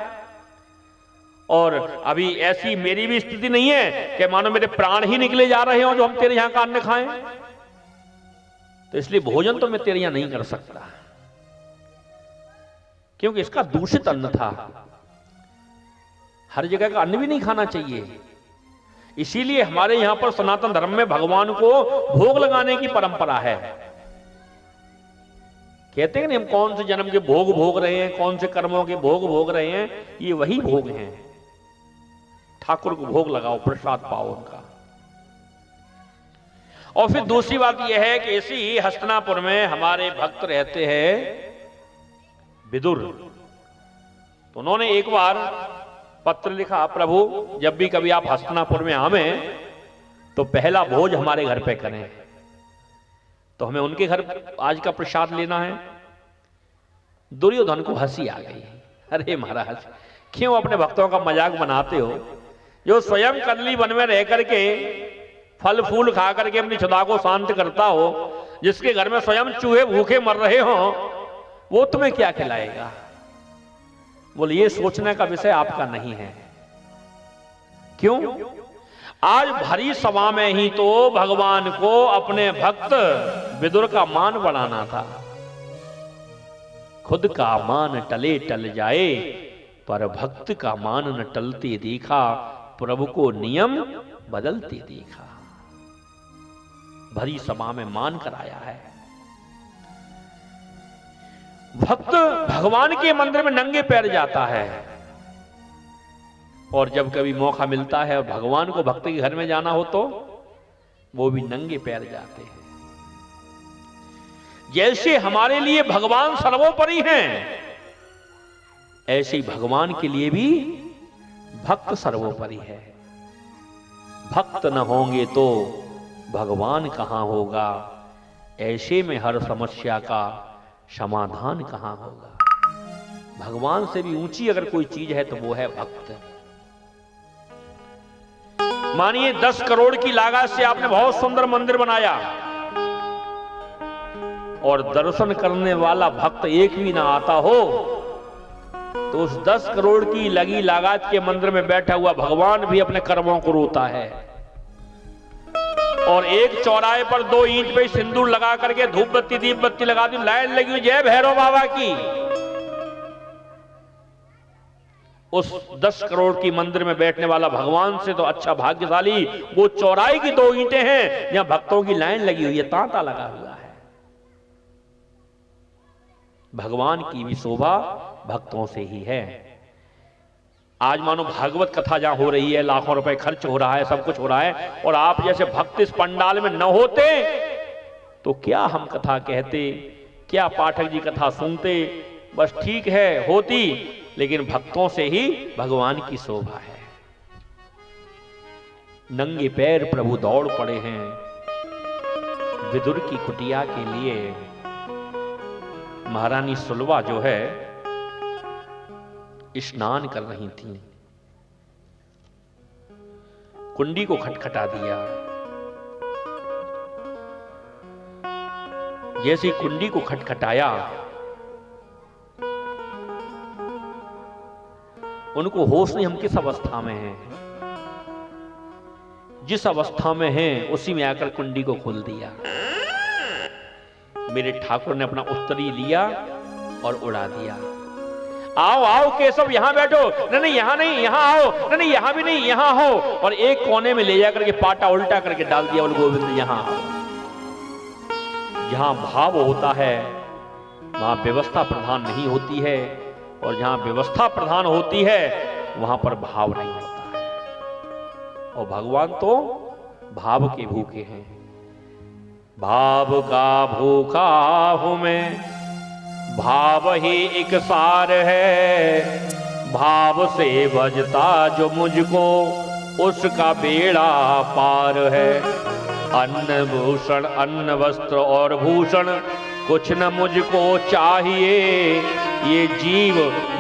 और अभी ऐसी मेरी भी स्थिति नहीं है कि मानो मेरे प्राण ही निकले जा रहे हो जो हम तेरे यहां का अन्न खाएं, तो इसलिए भोजन तो मैं तेरे यहां नहीं कर सकता, क्योंकि इसका दूषित अन्न था। हर जगह का अन्न भी नहीं खाना चाहिए। इसीलिए हमारे यहां पर सनातन धर्म में भगवान को भोग लगाने की परंपरा है। कहते हैं ना, हम कौन से जन्म के भोग भोग रहे हैं, कौन से कर्मों के भोग भोग रहे हैं, ये वही भोग हैं। ठाकुर को भोग लगाओ, प्रसाद पाओ उनका। और फिर दूसरी बात यह है कि इसी हस्तिनापुर में हमारे भक्त रहते हैं विदुर, तो उन्होंने एक बार पत्र लिखा, प्रभु जब भी कभी आप हस्तिनापुर में आवें तो पहला भोज हमारे घर पे करें। तो हमें उनके घर आज का प्रसाद लेना है। दुर्योधन को हंसी आ गई, अरे महाराज क्यों अपने भक्तों का मजाक बनाते हो? जो स्वयं कल्ली वन में रह करके फल फूल खा करके अपनी क्षुधा को शांत करता हो, जिसके घर में स्वयं चूहे भूखे मर रहे हो, वो तुम्हें क्या खिलाएगा? बोले ये सोचने का विषय आपका नहीं है। क्यों? आज भरी सभा में ही तो भगवान को अपने भक्त विदुर का मान बढ़ाना था। खुद का मान टले टल जाए, पर भक्त का मान न टलते देखा, प्रभु को नियम बदलते देखा। भरी सभा में मान कराया है। भक्त भगवान के मंदिर में नंगे पैर जाता है, और जब कभी मौका मिलता है और भगवान को भक्त के घर में जाना हो तो वो भी नंगे पैर जाते हैं। जैसे हमारे लिए भगवान सर्वोपरि हैं, ऐसे ही भगवान के लिए भी भक्त सर्वोपरि है। भक्त न होंगे तो भगवान कहां होगा, ऐसे में हर समस्या का समाधान कहां होगा। भगवान से भी ऊंची अगर कोई चीज है तो वो है भक्त। मानिए 10 करोड़ की लागत से आपने बहुत सुंदर मंदिर बनाया और दर्शन करने वाला भक्त एक भी ना आता हो, तो उस 10 करोड़ की लगी लागत के मंदिर में बैठा हुआ भगवान भी अपने कर्मों को रोता है। और एक चौराहे पर 2 ईंट पे सिंदूर लगा करके धूप बत्ती दीप बत्ती लगा दी, लाइन लगी हुई जय भैरव बाबा की, उस 10 करोड़ की मंदिर में बैठने वाला भगवान से तो अच्छा भाग्यशाली वो चौराहे की 2 ईंटें हैं जहां भक्तों की लाइन लगी हुई है, तांता लगा हुआ है। भगवान की भी शोभा भक्तों से ही है। आज मानो भागवत कथा जहां हो रही है, लाखों रुपए खर्च हो रहा है, सब कुछ हो रहा है, और आप जैसे भक्त इस पंडाल में न होते तो क्या हम कथा कहते, क्या पाठक जी कथा सुनते। बस ठीक है होती, लेकिन भक्तों से ही भगवान की शोभा है। नंगे पैर प्रभु दौड़ पड़े हैं विदुर की कुटिया के लिए। महारानी सुलवा जो है स्नान कर रही थी, कुंडी को खटखटा दिया। जैसी कुंडी को खटखटाया, उनको होश नहीं हम किस अवस्था में हैं। जिस अवस्था में हैं उसी में आकर कुंडी को खोल दिया। मेरे ठाकुर ने अपना उत्तरी लिया और उड़ा दिया। आओ आओ केशव यहां बैठो, नहीं यहां नहीं, यहां आओ, नहीं यहां भी नहीं, यहां हो। और एक कोने में ले जाकर के पाटा उल्टा करके डाल दिया। बोल गोविंद यहां आओ। जहां भाव होता है वहां व्यवस्था प्रधान नहीं होती है, और जहां व्यवस्था प्रधान होती है वहां पर भाव नहीं होता है। और भगवान तो भाव के भूखे हैं। भाव का भूखा हूं मैं, भाव ही एक सार है। भाव से बजता जो मुझको उसका बेड़ा पार है। अन्न भूषण अन्न वस्त्र और भूषण कुछ न मुझको चाहिए। ये जीव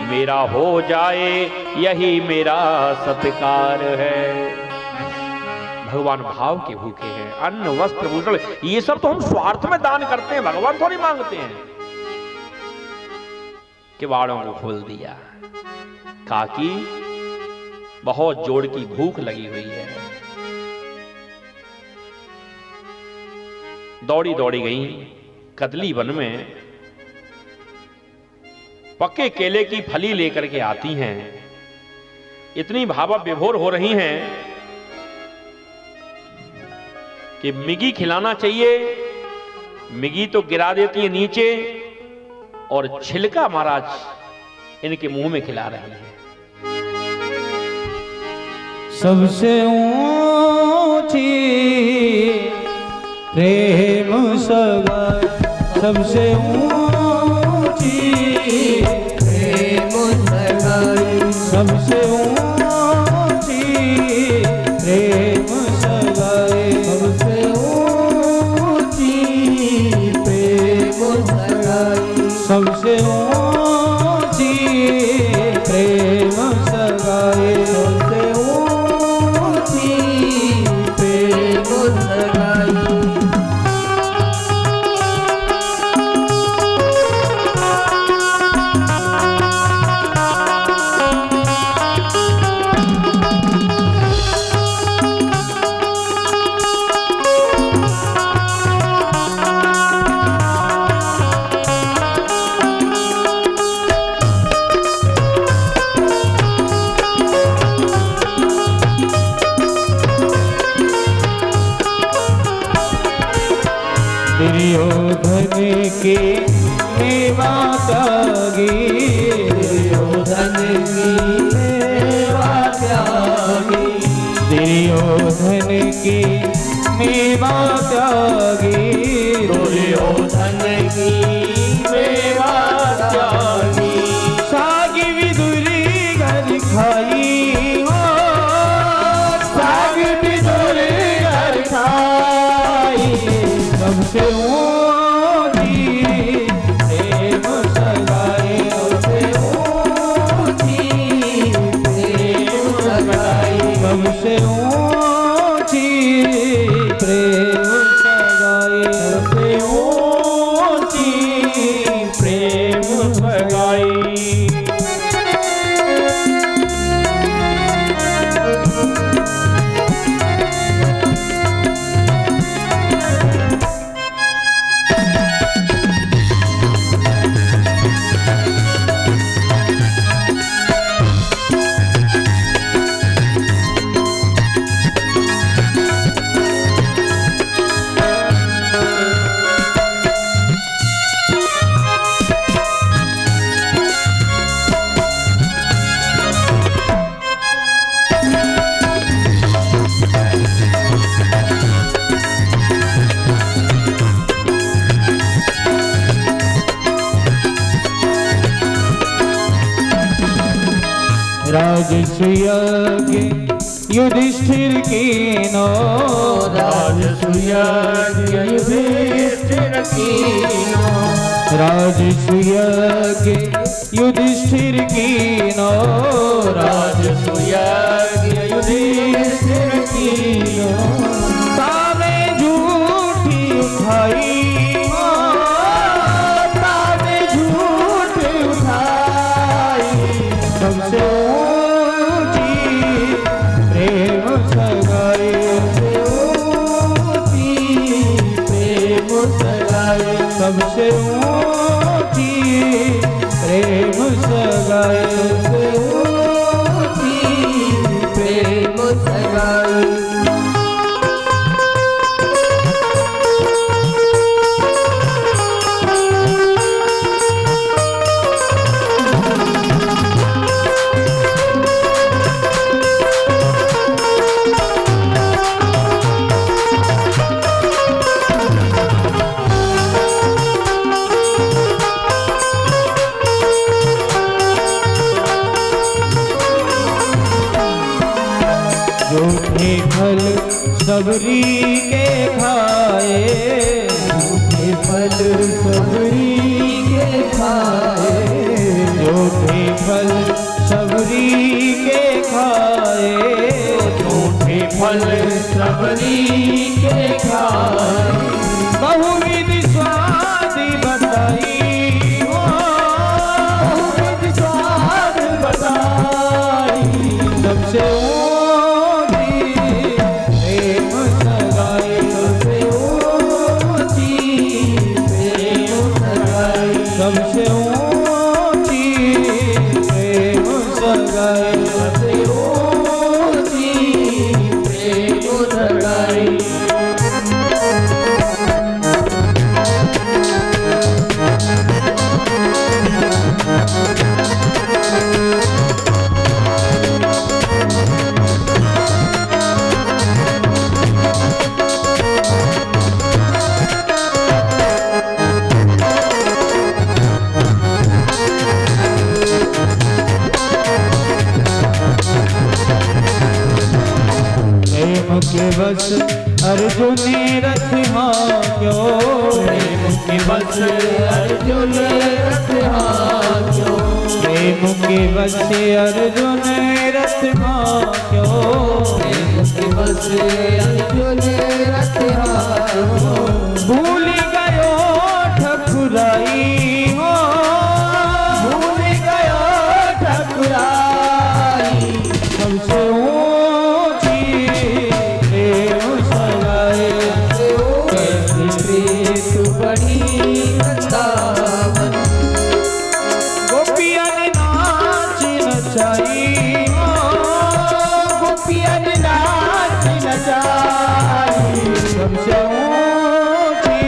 मेरा हो जाए यही मेरा सत्कार है। भगवान भाव के भूखे हैं। अन्न वस्त्र भूषण ये सब तो हम स्वार्थ में दान करते हैं, भगवान थोड़ी मांगते हैं। किवाड़ों को खोल दिया। काकी बहुत जोड़ की भूख लगी हुई है। दौड़ी दौड़ी गई कदली वन में, पक्के केले की फली लेकर के आती हैं। इतनी भावा विभोर हो रही हैं कि मिगी खिलाना चाहिए, मिगी तो गिरा देती है नीचे, और छिलका महाराज इनके मुंह में खिला रही है। सबसे ऊंची प्रेम सगाई, सबसे ऊंची प्रेम सगाई, सबसे ऊंची प्रेम सगाई, सबसे ऊंची प्रेम सगाई, सबसे ऊंची प्रेम सगाई, सबसे ऊंची प्रेम सगाई। दुर्योधन के सेवा त्यागी, दुर्योधन की सेवा त्यागी, दुर्योधन की मेवा त्यागी दुर्योधन की मेवा त्यागी सागी विदुरी घर खाई हो साग विदुर घर खाई सबसे ऊंची प्रेम सगाई सबसे ऊंची प्रेम सगाई सबसे ऊंची प्रेम सगाई राजसूय युधिष्ठिर की नो राजसूय युधिष्ठिर कीनो राजसूय युधिष्ठिर की नो राजसूय युधिष्ठिर कीनो तावे झूठी उठाई हो तावे झूठ उठाई सबसे ऊंची प्रेम सगाई प्रेम सगाई सबसे ऊंची प्रेम सगाई प्रेम सगाई झूठे फल सबरी के खाए झूठे फल सबरी के खाए झूठे फल सबरी के खाए झूठे फल सबरी के खाए बहुविध स्वाद बताई हो बहुविध स्वाद बताई सबसे ऊंची प्रेम सगाई सबसे ऊंची प्रेम सगाई सबसे ऊंची प्रेम सगाई सबसे ऊंची प्रेम सगाई प्रेम के बस अर्जुन रथ हाँ क्यों प्रेम के बस अर्जुन रथ हाथों प्रेम के बस अर्जुन रथ हाँ क्यों प्रेम के बस अर्जुन रथ हाथों भूल गयो ठकुराई हो भूल गयो ठकुराई सबसे ऊंची प्रेम सगाई कैसी प्रीत बड़ी वृंदावन गोपियन नाच नचाई हो गोपियन नाच नचाई सबसे ऊंची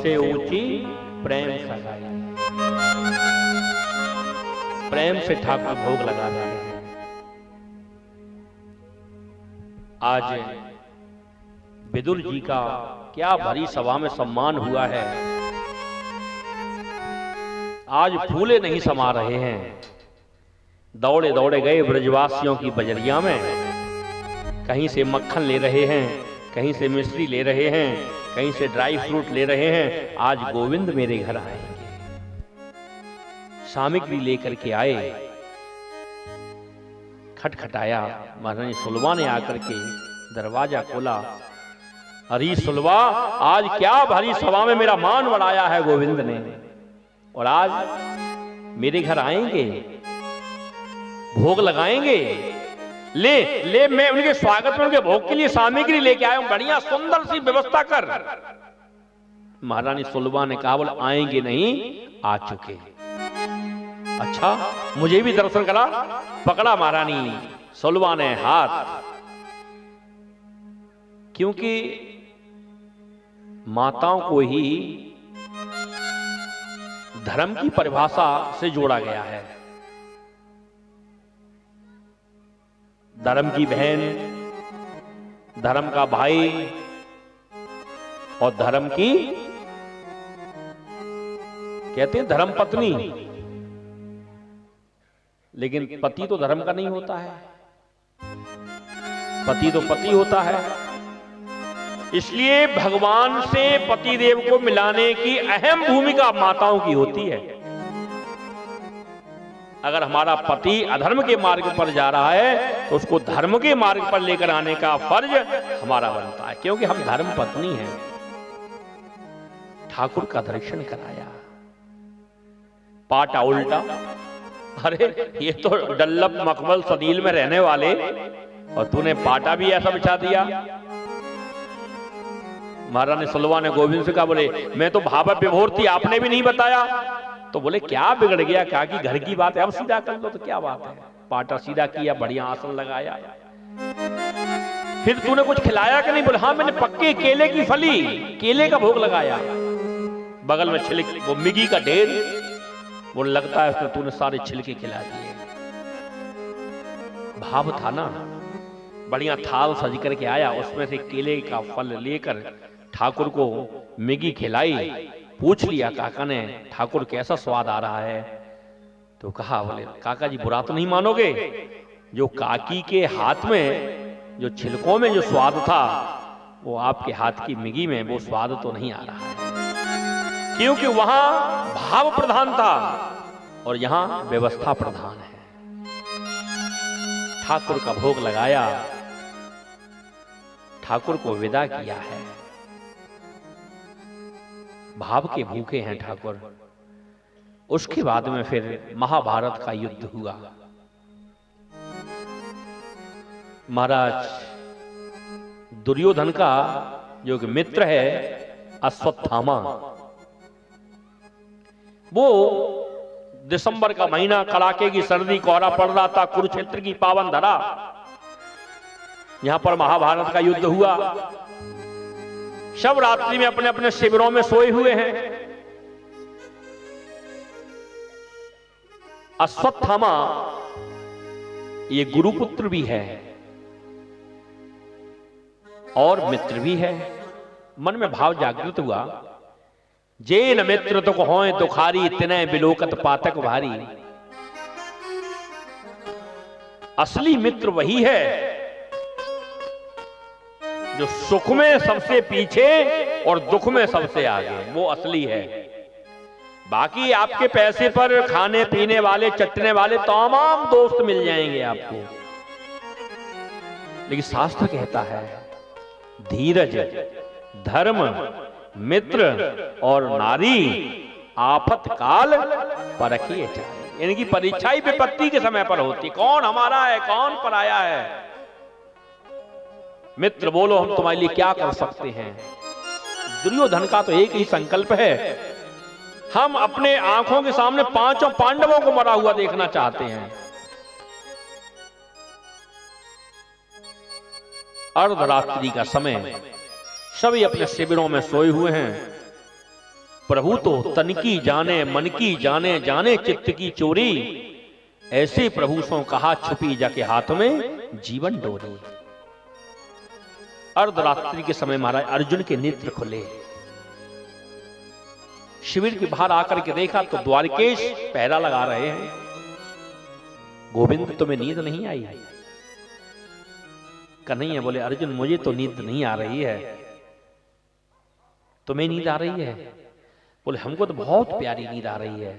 सबसे ऊंची प्रेम सगाई। प्रेम से ठाकुर भोग लगा रहे हैं। आज विदुर जी का क्या भरी सभा में सम्मान हुआ है। आज फूले नहीं समा रहे हैं। दौड़े दौड़े गए ब्रजवासियों की बजरिया में, कहीं से मक्खन ले रहे हैं, कहीं से मिश्री ले रहे हैं, कहीं से ड्राई फ्रूट ले रहे हैं। आज गोविंद मेरे घर आएंगे। सामग्री लेकर के आए, खटखटाया। महारानी सुलभा ने आकर के दरवाजा खोला। अरे सुलभा, आज क्या भारी सभा में मेरा मान बढ़ाया है गोविंद ने, और आज मेरे घर आएंगे, भोग लगाएंगे। ले ले, मैं उनके स्वागत में उनके भोग के लिए सामग्री लेके आया हूं, बढ़िया सुंदर सी व्यवस्था कर। महारानी सुलभा ने कहा, बोले आएंगे नहीं, आ चुके। अच्छा, मुझे भी दर्शन करा। पकड़ा महारानी सुलभा ने हाथ, क्योंकि माताओं को ही धर्म की परिभाषा से जोड़ा गया है। धर्म की बहन, धर्म का भाई और धर्म की कहते हैं धर्म पत्नी। लेकिन पति तो धर्म का नहीं होता है, पति तो पति होता है। इसलिए भगवान से पति देव को मिलाने की अहम भूमिका माताओं की होती है। अगर हमारा पति अधर्म के मार्ग पर जा रहा है तो उसको धर्म के मार्ग पर लेकर आने का फर्ज हमारा बनता है, क्योंकि हम धर्म पत्नी हैं। ठाकुर का दर्शन कराया, पाटा उल्टा। अरे ये तो डल्लभ मकबल सदील में रहने वाले, और तूने पाटा भी ऐसा बिछा दिया। महारानी सुलभा ने गोविंद से कहा, बोले मैं तो भाव विभोर थी, आपने भी नहीं बताया। तो बोले क्या बिगड़ गया, कहा कि घर की बात है, अब सीधा कर लो तो क्या बात है। पाटा सीधा किया, बढ़िया आसन लगाया। फिर तूने कुछ खिलाया कि नहीं? बोले हाँ, मैंने पक्के केले की फली, केले का भोग लगाया। बगल में छिलक, वो मिगी का ढेर, वो लगता है उसने तूने सारे छिलके खिला दिए। भाव था ना। बढ़िया थाल सज करके आया, उसमें से केले का फल लेकर ठाकुर को मिगी खिलाई। पूछ लिया काका ने, ठाकुर कैसा स्वाद आ रहा है? तो कहा, बोले काका जी बुरा तो नहीं मानोगे, जो काकी के हाथ में जो छिलकों में जो स्वाद था, वो आपके हाथ की मिगी में वो स्वाद तो नहीं आ रहा है, क्योंकि वहां भाव प्रधान था और यहां व्यवस्था प्रधान है। ठाकुर का भोग लगाया, ठाकुर को विदा किया है। भाव के भूखे हैं ठाकुर। उसके बाद में फिर महाभारत का युद्ध हुआ। महाराज दुर्योधन का जो मित्र है अश्वत्थामा, वो दिसंबर का महीना, कड़ाके की सर्दी, कोहरा पड़ रहा था, कुरुक्षेत्र की पावन धरा, यहां पर महाभारत का युद्ध हुआ। सब रात्रि में अपने अपने शिविरों में सोए हुए हैं। अश्वत्थामा ये गुरुपुत्र भी है और मित्र भी है। मन में भाव जागृत हुआ, जेन मित्र तो होए दुखारी, तिनय बिलोकत पातक भारी। असली मित्र वही है जो सुख में सबसे पीछे और दुख में सबसे आगे, वो असली है। बाकी आपके पैसे पर खाने पीने वाले, चटने वाले तमाम दोस्त मिल जाएंगे आपको, लेकिन शास्त्र कहता है धीरज, धर्म, मित्र और नारी आफत काल परखिए चाहिए। इनकी परीक्षा ही विपत्ति के समय पर होती, कौन हमारा है कौन पराया है। मित्र बोलो हम तुम्हारे लिए क्या कर सकते हैं। दुर्योधन का तो एक ही संकल्प है, हम अपने आंखों के सामने पांचों पांडवों को मरा हुआ देखना चाहते हैं। अर्धरात्रि का समय, सभी अपने शिविरों में सोए हुए हैं। प्रभु तो तन की जाने मन की जाने, जाने चित्त की चोरी। ऐसे प्रभु सो कहा छुपी जाके हाथ में जीवन डोरी। अर्धरात्रि के समय महाराज अर्जुन के नेत्र खुले। शिविर के बाहर आकर के देखा तो द्वारकेश पहरा लगा रहे हैं। गोविंद तुम्हें नींद नहीं आई? कन्हैया बोले अर्जुन मुझे तो नींद नहीं आ रही है, तुम्हें नींद आ रही है? बोले हमको तो बहुत प्यारी नींद आ रही है।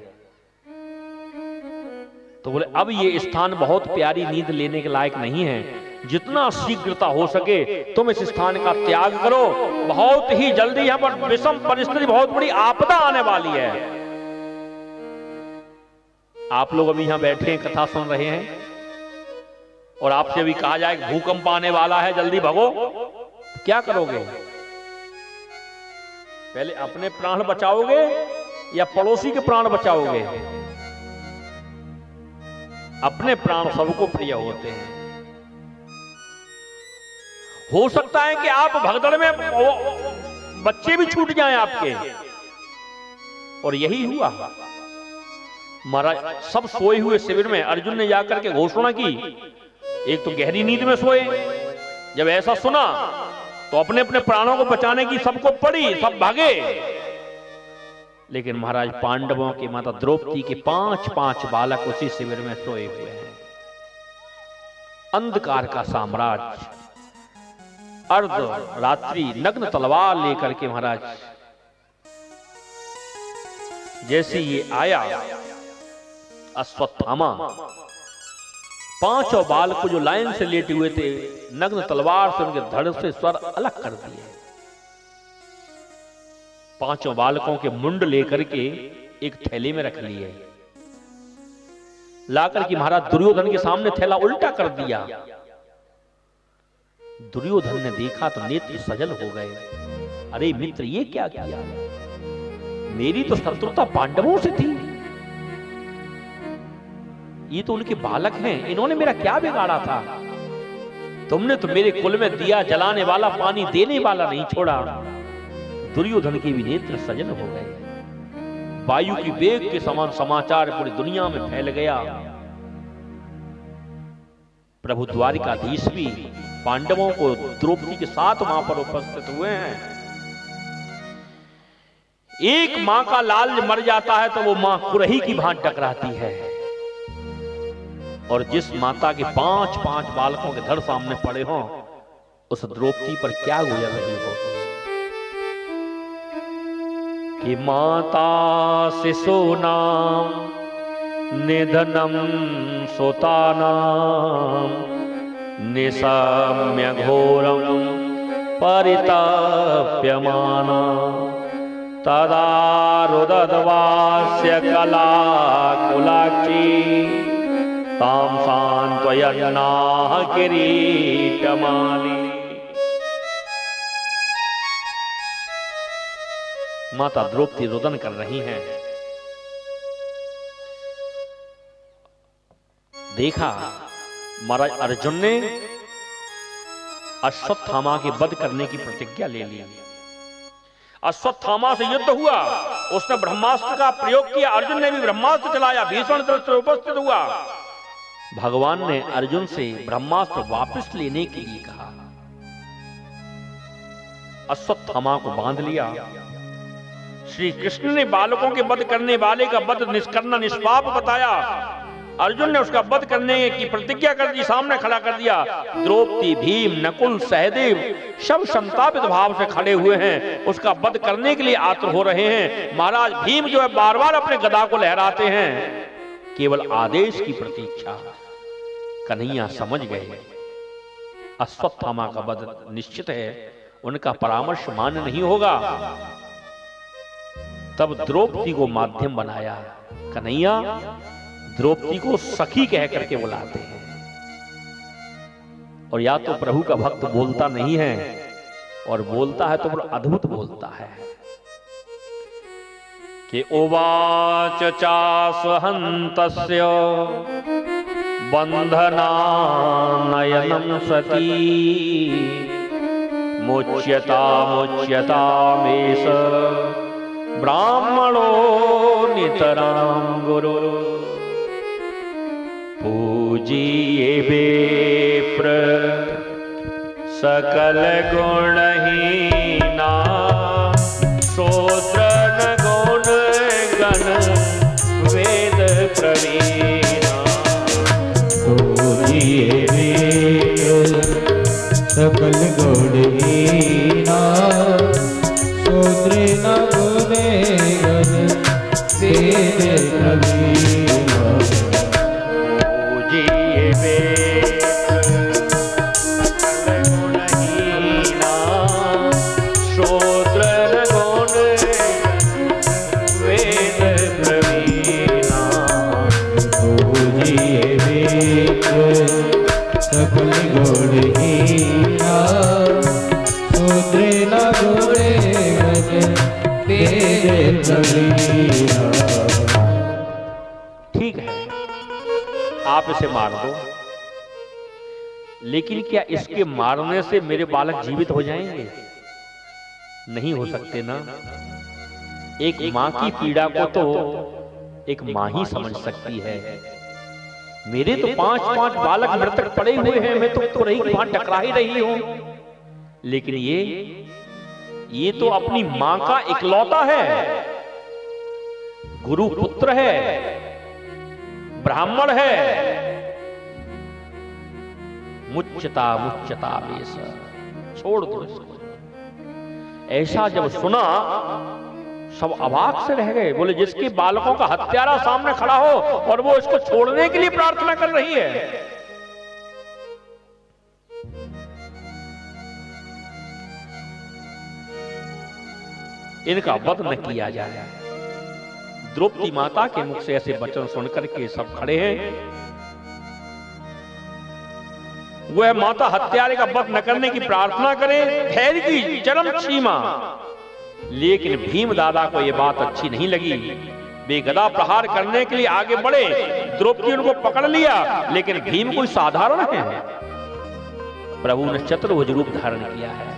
तो बोले अब ये स्थान बहुत प्यारी नींद लेने के लायक नहीं है, जितना शीघ्रता हो सके तुम इस स्थान का त्याग करो, बहुत ही जल्दी यहां पर विषम परिस्थिति, बहुत बड़ी आपदा आने वाली है। आप लोग अभी यहां बैठे हैं, कथा सुन रहे हैं, और आपसे भी कहा जाए भूकंप आने वाला है, जल्दी भगो, क्या करोगे? पहले अपने प्राण बचाओगे या पड़ोसी के प्राण बचाओगे? अपने प्राण सबको प्रिय होते हैं। हो सकता है कि आप भगदड़ में बच्चे भी छूट जाएं आपके, और यही हुआ। महाराज सब सोए हुए शिविर में अर्जुन ने जाकर के घोषणा की। एक तो गहरी नींद में सोए, जब ऐसा सुना तो अपने अपने प्राणों को बचाने की सबको पड़ी, सब भागे। लेकिन महाराज पांडवों की माता द्रौपदी के 5 बालक उसी शिविर में सोए हुए हैं। अंधकार का साम्राज्य, अर्ध रात्रि, नग्न तलवार लेकर के महाराज जैसे ये आया अश्वत्थामा, 5 बालक को जो लाइन से लेटे हुए थे, नग्न तलवार से उनके धड़ से स्वर अलग कर दिए। 5 बालकों के मुंड लेकर के एक थैले में रख लिए, लाकर के महाराज दुर्योधन के सामने थैला उल्टा कर दिया। दुर्योधन ने देखा तो नेत्र सजल हो गए। अरे मित्र ये क्या किया? मेरी तो शत्रुता पांडवों से थी, ये तो उनके बालक हैं, इन्होंने मेरा क्या बिगाड़ा था? तुमने तो मेरे कुल में दिया जलाने वाला, पानी देने वाला नहीं छोड़ा। दुर्योधन के भी नेत्र सजल हो गए। वायु की वेग के समान समाचार पूरी दुनिया में फैल गया। प्रभु द्वारिकाधीश भी पांडवों को द्रौपदी के साथ वहां पर उपस्थित हुए हैं। एक मां का लाल मर जाता है तो वो मां कुरही की भांति टकराती है, और जिस माता के 5 बालकों के धड़ सामने पड़े हों, उस द्रौपदी पर क्या गुजर रही हो कि माता शिशु नाम निधनम सुतानाम निशम्य घोरम परितप्यमाना तदा रुदद्वास्य कला कुलाक्षी ताम सांत्वयन्नाः किरीटमाली। माता द्रौपदी रुदन कर रही हैं। देखा महाराज अर्जुन ने अश्वत्थामा के वध करने की प्रतिज्ञा ले ली। अश्वत्थामा से युद्ध हुआ, उसने ब्रह्मास्त्र का प्रयोग किया, अर्जुन ने भी ब्रह्मास्त्र चलाया, भीषण दृष्टि उपस्थित हुआ। भगवान ने अर्जुन से ब्रह्मास्त्र वापस लेने के लिए कहा। अश्वत्थामा को बांध लिया। श्री कृष्ण ने बालकों के वध करने वाले का वध करना निष्पाप बताया। अर्जुन ने उसका वध करने की प्रतिज्ञा कर दी, सामने खड़ा कर दिया। द्रौपदी, भीम, नकुल, सहदेव सब संतापित भाव से खड़े हुए हैं, उसका वध करने के लिए आतुर हो रहे हैं। महाराज भीम जो है बार बार अपने गदा को लहराते हैं, केवल आदेश की प्रतीक्षा। कन्हैया समझ गए अश्वत्थामा का वध निश्चित है, उनका परामर्श मान्य नहीं होगा। तब द्रौपदी को माध्यम बनाया। कन्हैया द्रौपदी को सखी कह करके बुलाते हैं। और या तो प्रभु का भक्त बोलता नहीं है, और बोलता है तो बड़ा अद्भुत बोलता है कि उवाच चास्वहन्तस्य बन्धनानयनं सती मुच्यतामेष ब्राह्मणो नितराम गुरु पूजिए विप्र सकल गुणहीना शूद्र न गुण गण वेद प्रवीणा पूजिए विप्र सकल गुणहीना शूद्र न गुणे गण वेद प्रवीणा पूजिए विप्र सकल गुणहीना शूद्र न गुण वेद प्रवीणा पूजिए विप्र सकल गुणहीना शूद्र न गुणे गण वेद प्रवीणा। ठीक है, आप इसे मार दो, लेकिन क्या इसके मारने से मेरे बालक जीवित हो जाएंगे? नहीं हो सकते ना। एक मां की पीड़ा को तो एक मां ही समझ सकती है। मेरे तो 5-5 बालक मृतक पड़े हुए हैं, मैं तो रही वहां टकरा ही रही हूं, लेकिन ये तो अपनी मां का इकलौता है, गुरु पुत्र है, ब्राह्मण है। मुच्यता मुच्यता बेस, छोड़ दो इसको। ऐसा जब सुना सब अवाक से रह गए। बोले जिसके बालकों का हत्यारा सामने खड़ा हो और वो इसको छोड़ने के लिए प्रार्थना कर रही है। इनका वध न किया जाए। द्रौपदी माता के मुख से ऐसे वचन सुनकर के सब खड़े हैं। वह माता हत्यारे का वध न करने की प्रार्थना करे, धैर्य की चरम सीमा। लेकिन भीम दादा को यह बात अच्छी नहीं लगी। वे गदा प्रहार करने के लिए आगे बढ़े। द्रौपदी उनको पकड़ लिया, लेकिन भीम कोई साधारण है। प्रभु ने चतुर्भुज रूप धारण किया है।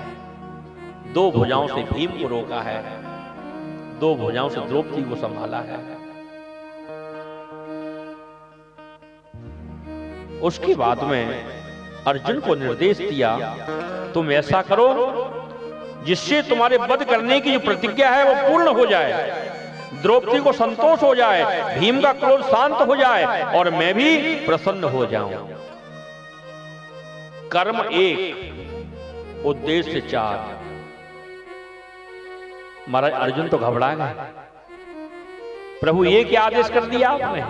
2 भुजाओं से भीम को रोका है, 2 भुजाओं से द्रौपदी को संभाला है। उसके बाद में अर्जुन को निर्देश दिया, तुम ऐसा करो जिससे तुम्हारे वध करने की जो प्रतिज्ञा है वो पूर्ण हो जाए, द्रौपदी को संतोष हो जाए, भीम का क्रोध शांत हो जाए और मैं भी प्रसन्न हो जाऊं। कर्म 1, उद्देश्य 4। महाराज अर्जुन तो घबरा गए। प्रभु ये क्या आदेश कर दिया आपने?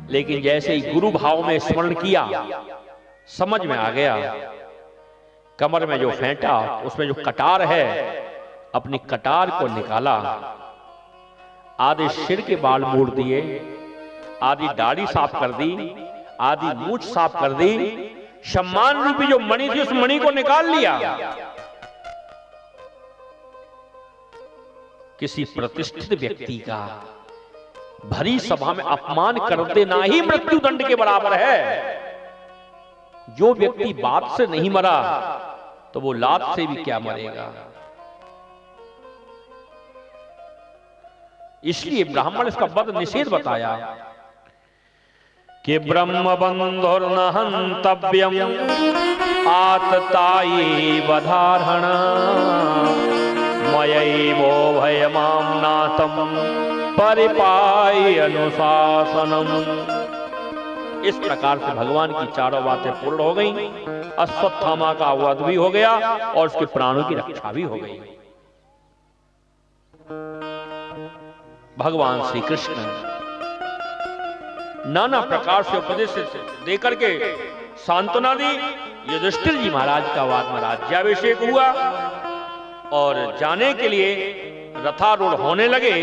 लेकिन जैसे ही गुरु भाव में स्मरण किया, समझ में आ गया। कमर में जो फेंटा, उसमें जो कटार है, अपनी कटार को निकाला। आधे सिर के बाल मोड़ दिए, आधी दाढ़ी साफ कर दी, आधी मूंछ साफ कर दी। सम्मान रूपी जो मणि थी उस मणि को निकाल लिया। किसी प्रतिष्ठित व्यक्ति का भरी सभा में अपमान कर देना ही मृत्यु दंड के बराबर है। जो व्यक्ति बात से नहीं मरा तो वो लात से भी क्या मरेगा। इसलिए ब्राह्मण इसका वध निषेध बताया कि ब्रह्म बंधुर्न हन्तव्यम आततायी वधारण मयैवो भयमाम्नातम परिपाय अनुशासनम। इस प्रकार से भगवान की चारों बातें पूर्ण हो गई। अश्वत्थामा का वध भी हो गया और उसके प्राणों की रक्षा भी हो गई। भगवान श्री कृष्ण नाना प्रकार से उपदेश देकर के सांत्वना दी। युधिष्ठिर जी महाराज का बाद में राज्याभिषेक हुआ और जाने के लिए रथारूढ़ होने लगे।